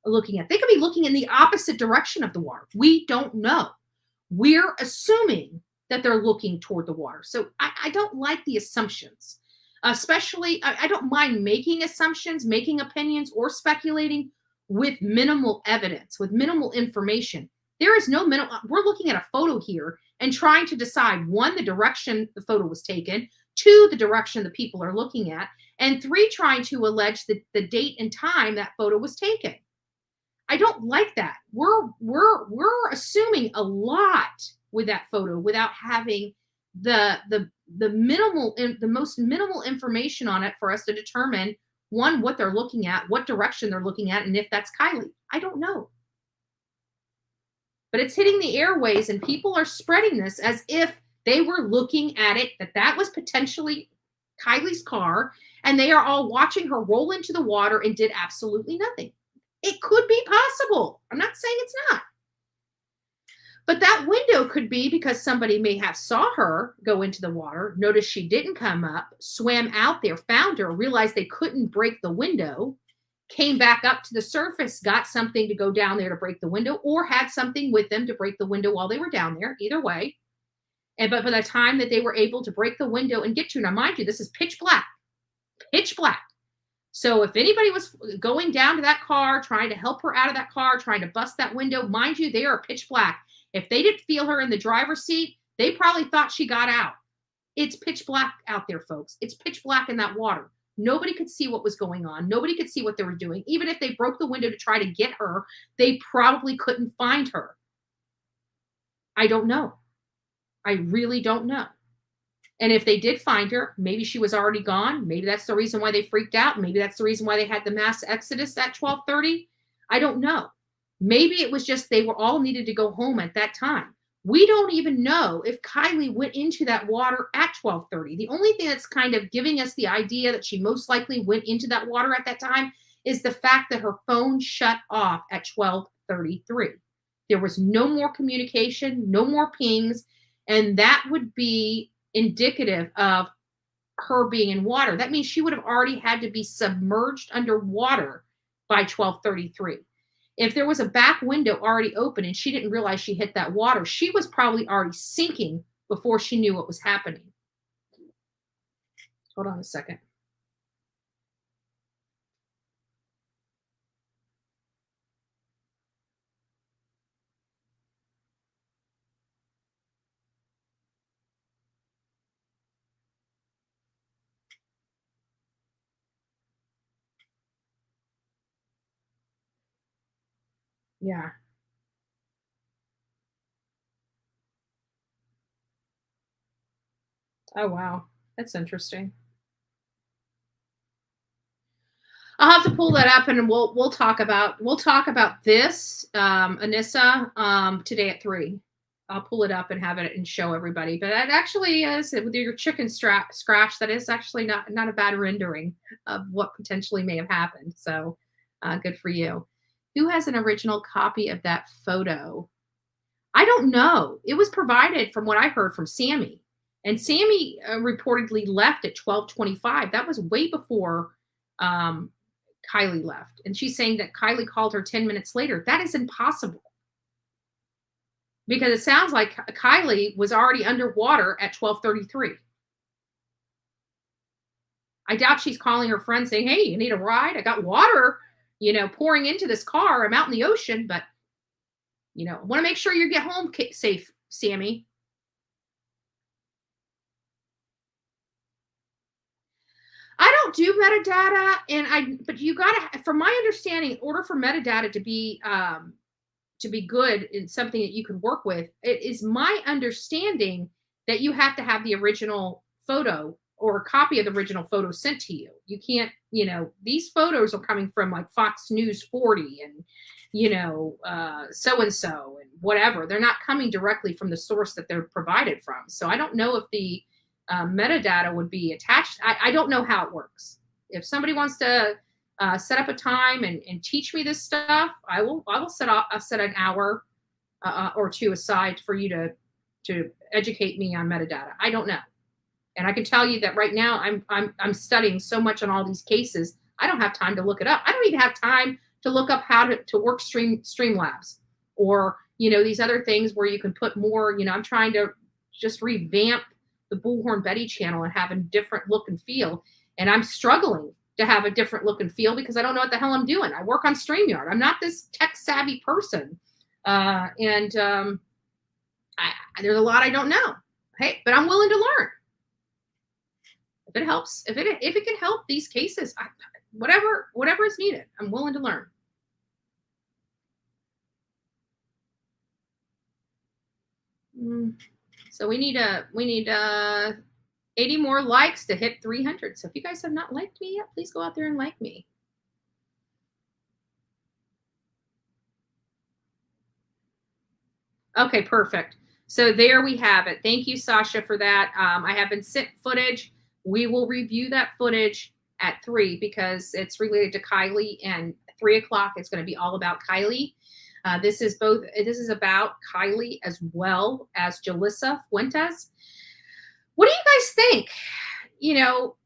looking at. They could be looking in the opposite direction of the water. We don't know. We're assuming that they're looking toward the water. So I don't like the assumptions, especially I don't mind making assumptions, making opinions, or speculating with minimal evidence, with minimal information. There is no minimal. We're looking at a photo here and trying to decide, one, the direction the photo was taken, two, the direction the people are looking at, And 3, trying to allege the date and time that photo was taken. I don't like that. We're assuming a lot with that photo without having the most minimal information on it for us to determine, one, what they're looking at, what direction they're looking at, and if that's Kiely. I don't know. But it's hitting the airways, and people are spreading this as if they were looking at it, that was potentially Kiely's car, and they are all watching her roll into the water and did absolutely nothing. It could be possible. I'm not saying it's not. But that window could be because somebody may have saw her go into the water, noticed she didn't come up, swam out there, found her, realized they couldn't break the window, came back up to the surface, got something to go down there to break the window, or had something with them to break the window while they were down there, either way. But by the time that they were able to break the window and get to, now mind you, this is pitch black. Pitch black. So if anybody was going down to that car, trying to help her out of that car, trying to bust that window, mind you, they are pitch black. If they didn't feel her in the driver's seat, they probably thought she got out. It's pitch black out there, folks. It's pitch black in that water. Nobody could see what was going on. Nobody could see what they were doing. Even if they broke the window to try to get her, they probably couldn't find her. I don't know. I really don't know. And if they did find her, maybe she was already gone. Maybe that's the reason why they freaked out. Maybe that's the reason why they had the mass exodus at 12:30. I don't know. Maybe it was just they were all needed to go home at that time. We don't even know if Kiely went into that water at 12:30. The only thing that's kind of giving us the idea that she most likely went into that water at that time is the fact that her phone shut off at 12:33. There was no more communication, no more pings, and that would be indicative of her being in water. That means she would have already had to be submerged underwater by 12:33. If there was a back window already open and she didn't realize she hit that water, she was probably already sinking before she knew what was happening. Hold on a second. Yeah. Oh, wow. That's interesting. I'll have to pull that up and we'll talk about this, Anissa, today at 3. I'll pull it up and have it and show everybody. But that actually is, with your chicken scratch, that is actually not a bad rendering of what potentially may have happened. So good for you. Who has an original copy of that photo? I don't know. It was provided, from what I heard, from Sammy. And Sammy reportedly left at 12:25. That was way before Kiely left. And she's saying that Kiely called her 10 minutes later. That is impossible. Because it sounds like Kiely was already underwater at 12:33. I doubt she's calling her friend saying, hey, you need a ride? I got water, pouring into this car. I'm out in the ocean, but, I want to make sure you get home safe, Sammy. I don't do metadata, but you gotta, from my understanding, in order for metadata to be good in something that you can work with, it is my understanding that you have to have the original photo or a copy of the original photo sent to you. You can't, these photos are coming from like Fox News 40 and, so-and-so and whatever. They're not coming directly from the source that they're provided from. So I don't know if the metadata would be attached. I don't know how it works. If somebody wants to set up a time and teach me this stuff, I will set an hour or two aside for you to educate me on metadata. I don't know. And I can tell you that right now I'm studying so much on all these cases. I don't have time to look it up. I don't even have time to look up how to work Streamlabs or, these other things where you can put more, I'm trying to just revamp the Bullhorn Betty channel and have a different look and feel. And I'm struggling to have a different look and feel because I don't know what the hell I'm doing. I work on StreamYard. I'm not this tech savvy person. There's a lot I don't know. Hey, but I'm willing to learn. If it helps, if it can help these cases, whatever is needed, I'm willing to learn. So we need 80 more likes to hit 300. So if you guys have not liked me yet, please go out there and like me. Okay, perfect. So there we have it. Thank you, Sasha, for that. I have been sent footage. We will review that footage at 3 because it's related to Kiely, and 3 o'clock it's going to be all about Kiely. This is about Kiely as well as Jolissa Fuentes. What do you guys think? You know,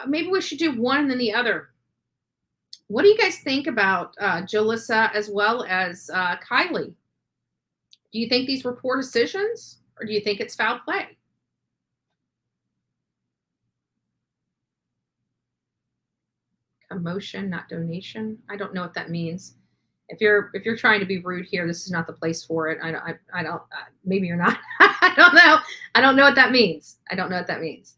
maybe we should do one and then the other. What do you guys think about Jolissa as well as Kiely? Do you think these were poor decisions, or do you think it's foul play? Commotion, not donation. I don't know what that means. If you're trying to be rude here, this is not the place for it. I don't. Maybe you're not. I don't know. I don't know what that means. I don't know what that means.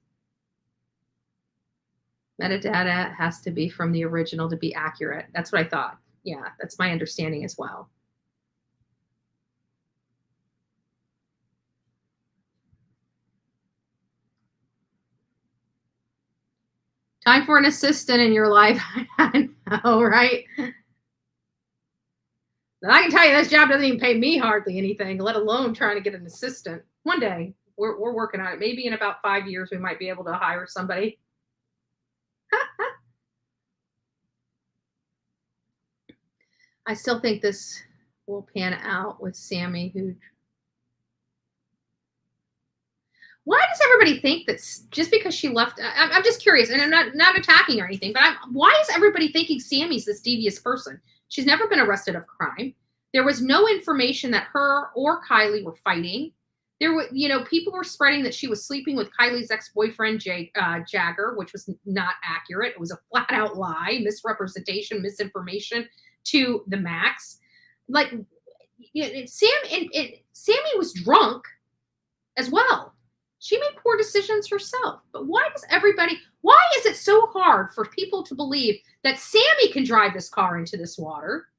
Metadata has to be from the original to be accurate. That's what I thought. Yeah, that's my understanding as well. Time for an assistant in your life. I know, right? And I can tell you this job doesn't even pay me hardly anything, let alone trying to get an assistant. One day, we're working on it. Maybe in about 5 years, we might be able to hire somebody. I still think this will pan out with Sammy, who... Why does everybody think that just because she left? I'm just curious, and I'm not attacking or anything, but why is everybody thinking Sammy's this devious person? She's never been arrested of crime. There was no information that her or Kiely were fighting. There were, people were spreading that she was sleeping with Kylie's ex-boyfriend, Jagger, which was not accurate. It was a flat-out lie, misrepresentation, misinformation to the max. Like, Sammy was drunk as well. She made poor decisions herself. But why is it so hard for people to believe that Sammy can drive this car into this water,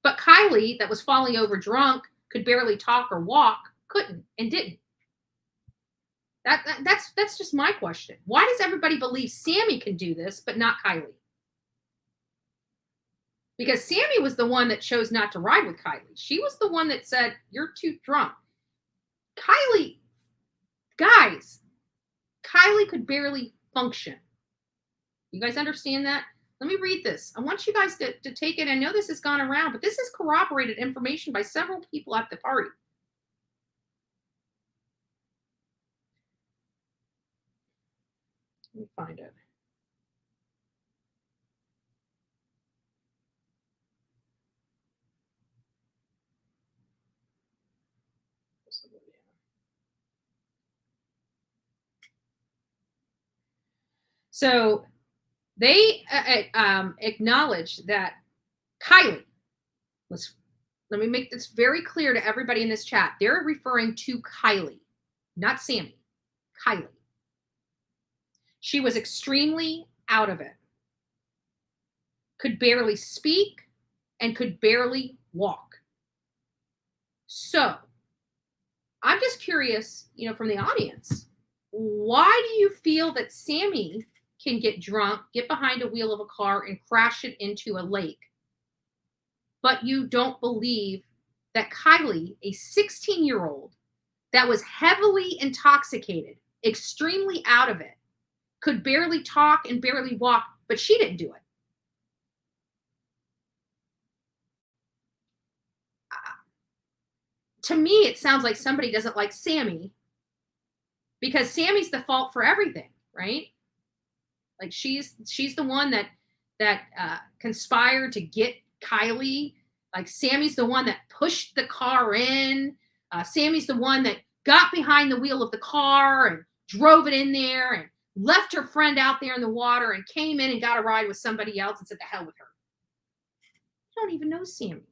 but Kiely, that was falling over drunk, could barely talk or walk, couldn't and didn't? That's just my question. Why does everybody believe Sammy can do this, but not Kiely? Because Sammy was the one that chose not to ride with Kiely. She was the one that said, "You're too drunk." Kiely... Guys, Kiely could barely function. You guys understand that? Let me read this. I want you guys to take it. I know this has gone around, but this is corroborated information by several people at the party. Let me find it. So they acknowledged that Kiely was, let me make this very clear to everybody in this chat. They're referring to Kiely, not Sammy, Kiely. She was extremely out of it, could barely speak, and could barely walk. So I'm just curious, from the audience, why do you feel that Sammy can get drunk, get behind a wheel of a car, and crash it into a lake, but you don't believe that Kiely, a 16-year-old that was heavily intoxicated, extremely out of it, could barely talk and barely walk, but she didn't do it? To me, it sounds like somebody doesn't like Sammy, because Sammy's the fault for everything, right? Like she's the one that conspired to get Kiely. Like Sammy's the one that pushed the car in. Sammy's the one that got behind the wheel of the car and drove it in there and left her friend out there in the water and came in and got a ride with somebody else and said, "The hell with her." You don't even know Sammy.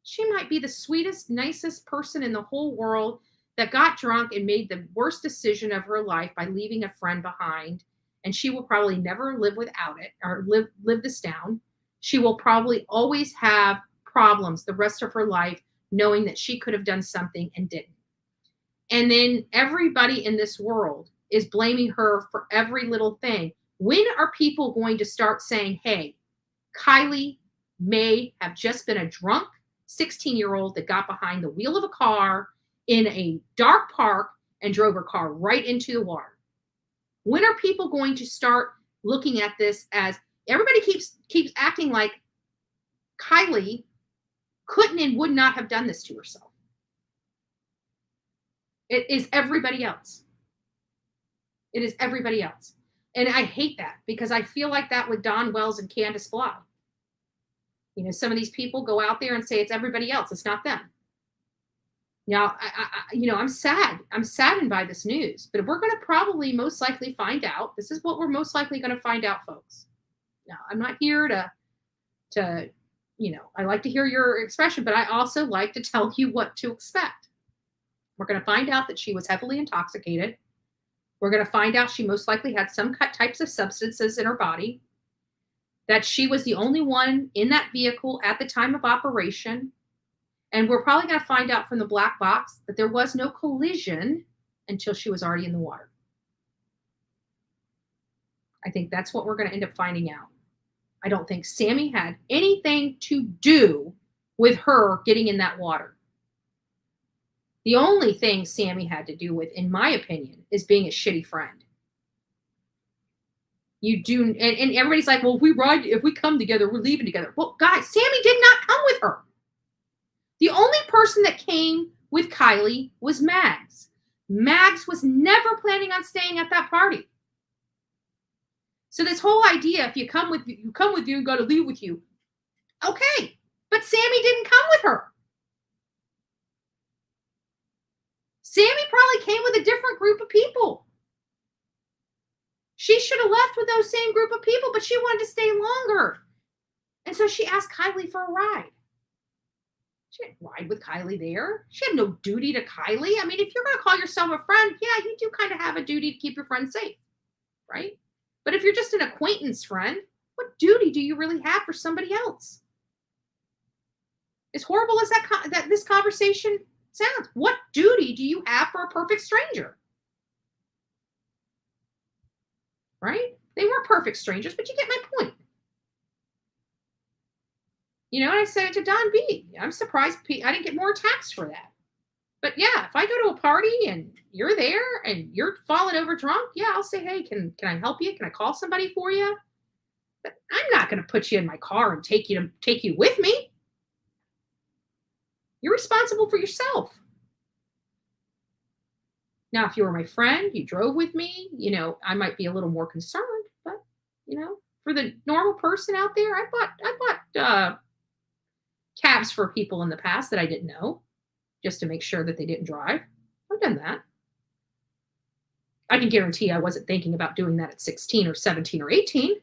She might be the sweetest, nicest person in the whole world that got drunk and made the worst decision of her life by leaving a friend behind and she will probably never live without it or live this down. She will probably always have problems the rest of her life, knowing that she could have done something and didn't. And then everybody in this world is blaming her for every little thing. When are people going to start saying, hey, Kiely may have just been a drunk 16-year-old that got behind the wheel of a car in a dark park and drove her car right into the water? When are people going to start looking at this as everybody keeps acting like Kiely couldn't and would not have done this to herself? It is everybody else. It is everybody else. And I hate that because I feel like that with Don Wells and Candace Bly. You know, some of these people go out there and say it's everybody else. It's not them. Now, I'm sad. I'm saddened by this news, but we're going to probably most likely find out. This is what we're most likely going to find out, folks. Now, I'm not here to, I like to hear your expression, but I also like to tell you what to expect. We're going to find out that she was heavily intoxicated. We're going to find out she most likely had some types of substances in her body, that she was the only one in that vehicle at the time of operation. And we're probably going to find out from the black box that there was no collision until she was already in the water. I think that's what we're going to end up finding out. I don't think Sammy had anything to do with her getting in that water. The only thing Sammy had to do with, in my opinion, is being a shitty friend. You do, and everybody's like, well, if we come together, we're leaving together. Well, guys, Sammy did not come with her. The only person that came with Kiely was Mags. Mags was never planning on staying at that party. So this whole idea, if you come with you, got to leave with you. Okay, but Sammy didn't come with her. Sammy probably came with a different group of people. She should have left with those same group of people, but she wanted to stay longer. And so she asked Kiely for a ride. She didn't ride with Kiely there. She had no duty to Kiely. I mean, if you're going to call yourself a friend, yeah, you do kind of have a duty to keep your friend safe, right? But if you're just an acquaintance friend, what duty do you really have for somebody else? As horrible as that this conversation sounds, what duty do you have for a perfect stranger? Right? They weren't perfect strangers, but you get my point. You know, and I said it to Don B. I'm surprised I didn't get more attacks for that. But yeah, if I go to a party and you're there and you're falling over drunk, yeah, I'll say, hey, can I help you? Can I call somebody for you? But I'm not going to put you in my car and take you with me. You're responsible for yourself. Now, if you were my friend, you drove with me, I might be a little more concerned, but, for the normal person out there, I bought cabs for people in the past that I didn't know, just to make sure that they didn't drive. I've done that. I can guarantee I wasn't thinking about doing that at 16 or 17 or 18.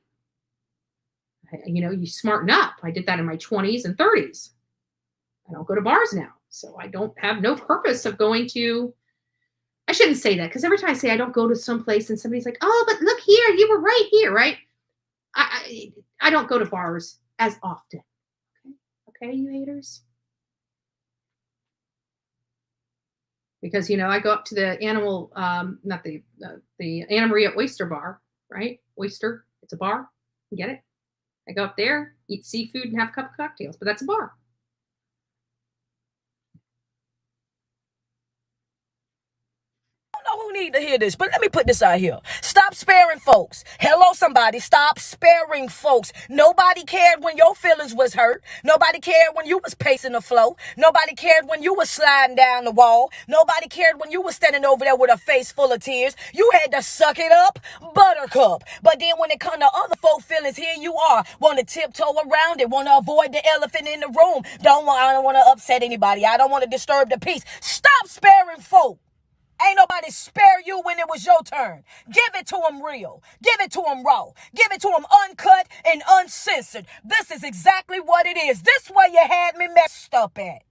You smarten up. I did that in my 20s and 30s. I don't go to bars now, so I don't have no purpose of going to. I shouldn't say that, because every time I say I don't go to some place and somebody's like, oh, but look here, you were right here, right? I don't go to bars as often. Okay, you haters? Because, I go up to the animal, not the Anna Maria Oyster Bar, right? Oyster, it's a bar. You get it? I go up there, eat seafood, and have a cup of cocktails, but that's a bar. Who need to hear this, but let me put this out here. Stop sparing folks. Hello, somebody. Stop sparing folks. Nobody cared when your feelings was hurt. Nobody cared when you was pacing the floor. Nobody cared when you was sliding down the wall. Nobody cared when you was standing over there with a face full of tears. You had to suck it up, buttercup. But then when it come to other folk feelings, here you are, want to tiptoe around it, want to avoid the elephant in the room. I don't want to upset anybody. I don't want to disturb the peace. Stop sparing folk. Ain't nobody spare you when it was your turn. Give it to them real. Give it to them raw. Give it to them uncut and uncensored. This is exactly what it is. This way you had me messed up at.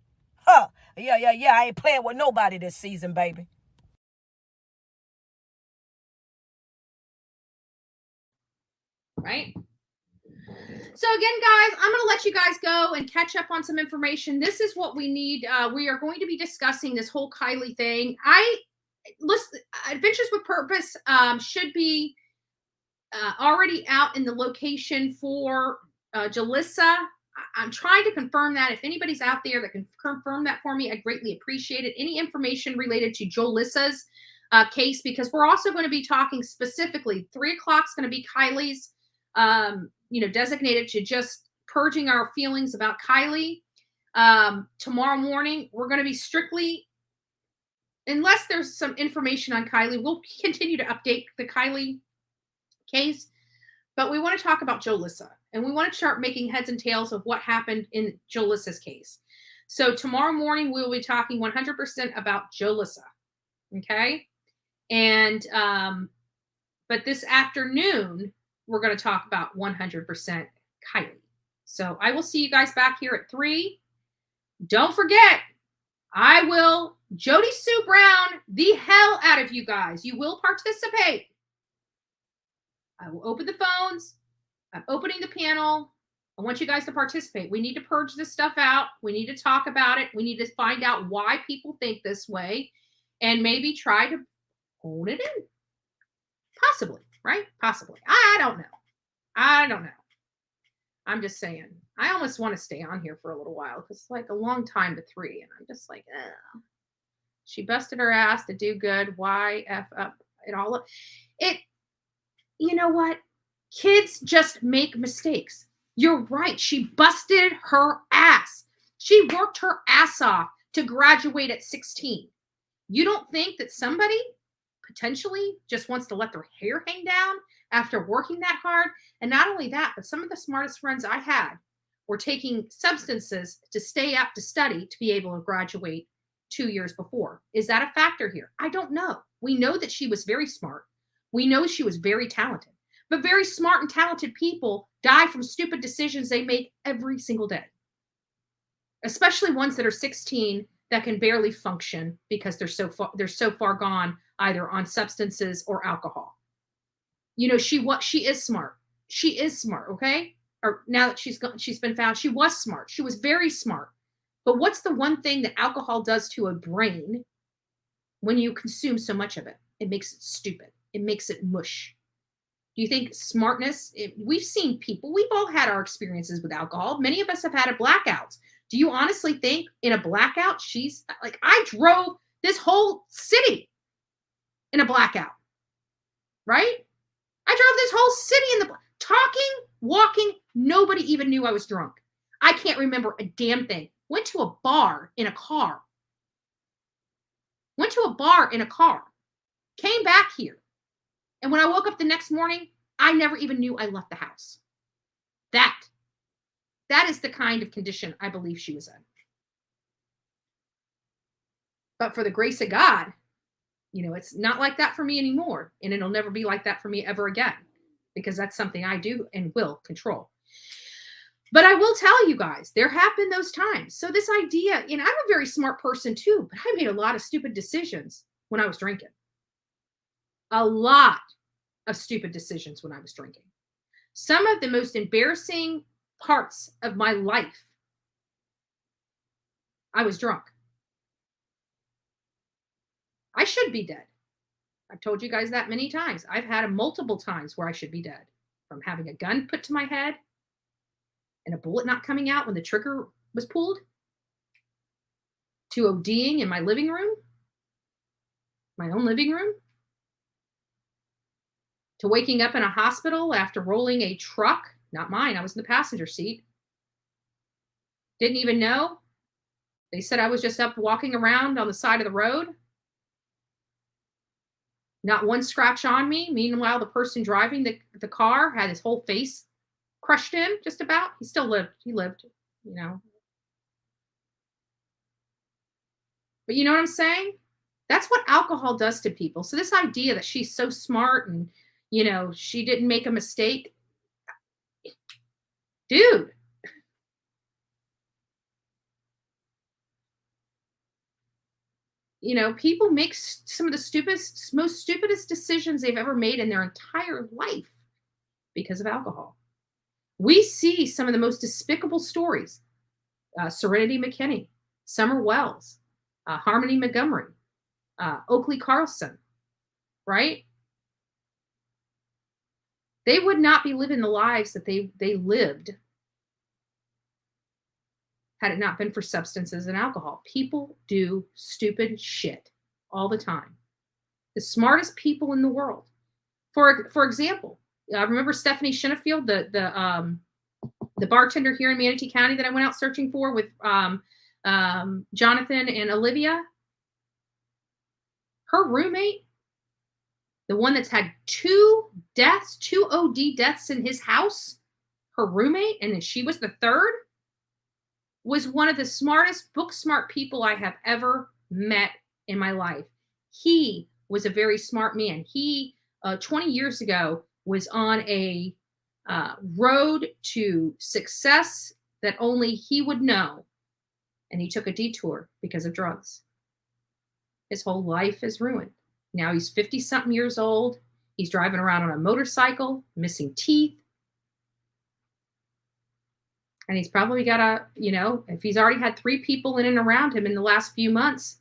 Yeah. I ain't playing with nobody this season, baby. right? So again, guys, I'm going to let you guys go and catch up on some information. This is what we need. We are going to be discussing this whole Kiely thing. Adventures with Purpose should be already out in the location for Jolissa. I'm trying to confirm that. If anybody's out there that can confirm that for me, I greatly appreciate it. Any information related to Jolissa's case, because we're also going to be talking specifically, 3 o'clock is going to be Kiely's, designated to just purging our feelings about Kiely. Tomorrow morning, we're going to be strictly, unless there's some information on Kiely, we'll continue to update the Kiely case. But we want to talk about Jolissa, and we want to start making heads and tails of what happened in Jolissa's case. So tomorrow morning, we will be talking 100% about Jolissa. Okay. And, but this afternoon, we're going to talk about 100% Kiely. So I will see you guys back here at 3. Don't forget, I will Jody Sue Brown the hell out of you guys. You will participate. I will open the phones. I'm opening the panel. I want you guys to participate. We need to purge this stuff out. We need to talk about it. We need to find out why people think this way and maybe try to hone it in. Possibly, right? Possibly. I don't know. I'm just saying. I almost want to stay on here for a little while because it's like a long time to 3. And I'm just like, she busted her ass to do good. Why F up it all? You know what? Kids just make mistakes. You're right. She busted her ass. She worked her ass off to graduate at 16. You don't think that somebody potentially just wants to let their hair hang down after working that hard? And not only that, but some of the smartest friends I had were taking substances to stay up to study to be able to graduate 2 years before. Is that a factor here? I don't know. We know that she was very smart. We know she was very talented. But very smart and talented people die from stupid decisions they make every single day. Especially ones that are 16 that can barely function because they're so far gone either on substances or alcohol. You know, she is smart. She is smart, okay? Or now that she's been found, she was smart. She was very smart. But what's the one thing that alcohol does to a brain when you consume so much of it? It makes it stupid. It makes it mush. Do you think smartness? We've seen people, we've all had our experiences with alcohol. Many of us have had a blackout. Do you honestly think in a blackout, she's like, I drove this whole city in a blackout, right? I drove this whole city in the talking, walking. Nobody even knew I was drunk. I can't remember a damn thing. Went to a bar in a car. Came back here. And when I woke up the next morning, I never even knew I left the house. That is the kind of condition I believe she was in. But for the grace of God, it's not like that for me anymore. And it'll never be like that for me ever again, because that's something I do and will control. But I will tell you guys, there have been those times. So this idea, I'm a very smart person too, but I made a lot of stupid decisions when I was drinking. A lot of stupid decisions when I was drinking. Some of the most embarrassing parts of my life, I was drunk. I should be dead. I've told you guys that many times. I've had multiple times where I should be dead, from having a gun put to my head and a bullet not coming out when the trigger was pulled, to ODing in my living room, my own living room, to waking up in a hospital after rolling a truck, not mine, I was in the passenger seat. Didn't even know. They said I was just up walking around on the side of the road. Not one scratch on me. Meanwhile, the person driving the car had his whole face crushed in, just about. He still lived. He lived, But you know what I'm saying? That's what alcohol does to people. So this idea that she's so smart and, she didn't make a mistake. Dude. People make some of the most stupidest decisions they've ever made in their entire life because of alcohol. We see some of the most despicable stories. Serenity McKinney, Summer Wells, Harmony Montgomery, Oakley Carlson, right? They would not be living the lives that they lived had it not been for substances and alcohol. People do stupid shit all the time. The smartest people in the world. For example, I remember Stephanie Shinnefield, the bartender here in Manatee County that I went out searching for with Jonathan and Olivia. Her roommate, the one that's had 2 OD deaths in his house, her roommate, and then she was the third, was one of the smartest, book smart people I have ever met in my life. He was a very smart man. He, 20 years ago, was on a road to success that only he would know. And he took a detour because of drugs. His whole life is ruined. Now he's 50-something years old. He's driving around on a motorcycle, missing teeth. And he's probably got if he's already had 3 people in and around him in the last few months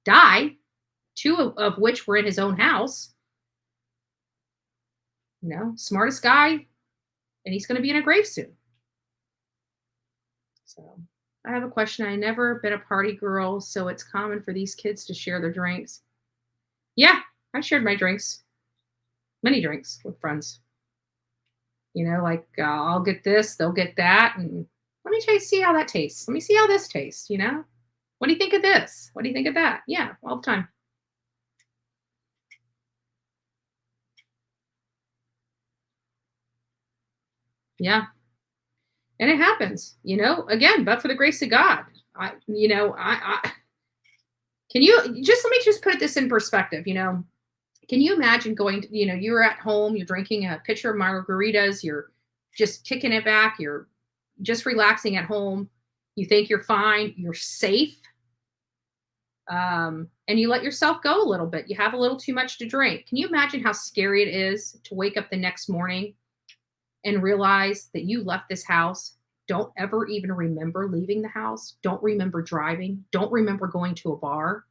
die, 2 of which were in his own house. Smartest guy, and he's going to be in a grave soon. So I have a question. I never been a party girl, so it's common for these kids to share their drinks. Yeah, I shared my drinks, many drinks with friends. I'll get this, they'll get that, and let me see how that tastes. Let me see how this tastes, What do you think of this? What do you think of that? Yeah, all the time. Yeah. And it happens, again, but for the grace of God. Can you just, let me just put this in perspective, Can you imagine going to, you're at home, you're drinking a pitcher of margaritas, you're just kicking it back, you're just relaxing at home, you think you're fine, you're safe, and you let yourself go a little bit. You have a little too much to drink. Can you imagine how scary it is to wake up the next morning and realize that you left this house, don't ever even remember leaving the house, don't remember driving, don't remember going to a bar?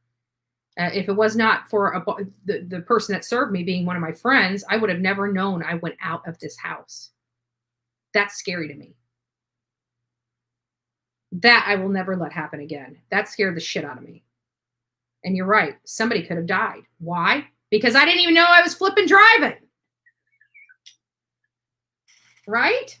If it was not for the person that served me being one of my friends, I would have never known I went out of this house. That's scary to me. That I will never let happen again. That scared the shit out of me. And you're right. Somebody could have died. Why? Because I didn't even know I was flipping driving. Right?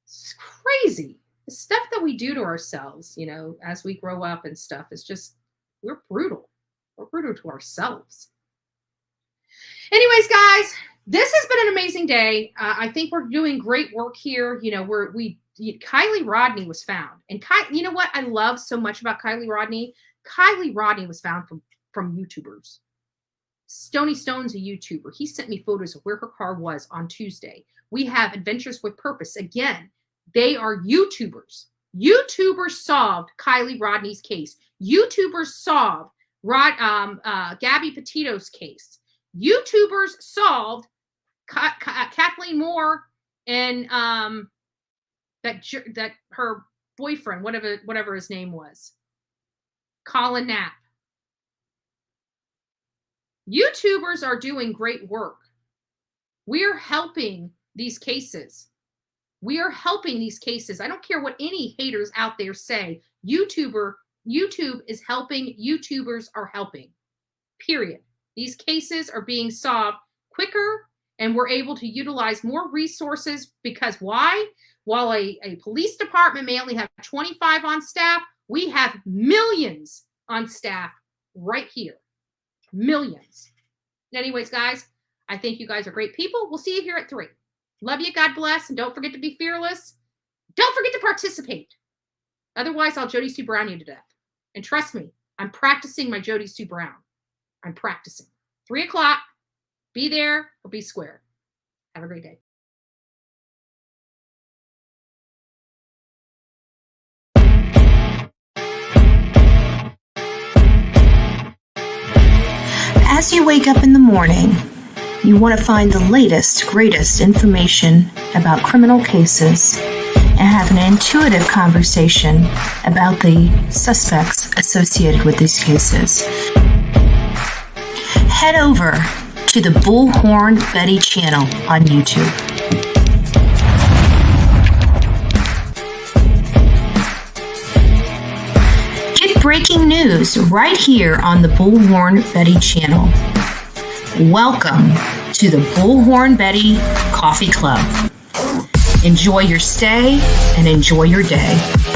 It's crazy. The stuff that we do to ourselves, as we grow up and stuff is just, we're brutal. We're brutal to ourselves. Anyways, guys, this has been an amazing day. I think we're doing great work here. Kiely Rodni was found. And you know what I love so much about Kiely Rodni? Kiely Rodni was found from YouTubers. Stony Stone's a YouTuber. He sent me photos of where her car was on Tuesday. We have Adventures with Purpose. Again, they are YouTubers. YouTubers solved Kiely Rodni's case. YouTubers solved Gabby Petito's case. YouTubers solved Kathleen Moore and that her boyfriend, whatever his name was, Colin Knapp. YouTubers are doing great work. We're helping these cases. We are helping these cases. I don't care what any haters out there say. YouTube is helping. YouTubers are helping. Period. These cases are being solved quicker, and we're able to utilize more resources because why? While a police department may only have 25 on staff, we have millions on staff right here. Millions. Anyways, guys, I think you guys are great people. We'll see you here at 3. Love you. God bless. And don't forget to be fearless. Don't forget to participate. Otherwise, I'll Jody Sue Brown you to death. And trust me, I'm practicing my Jody Sue Brown. I'm practicing. 3 o'clock. Be there or be square. Have a great day. As you wake up in the morning, you want to find the latest, greatest information about criminal cases and have an intuitive conversation about the suspects associated with these cases, head over to the Bullhorn Betty channel on YouTube. Get breaking news right here on the Bullhorn Betty channel. Welcome to the Bullhorn Betty Coffee Club. Enjoy your stay and enjoy your day.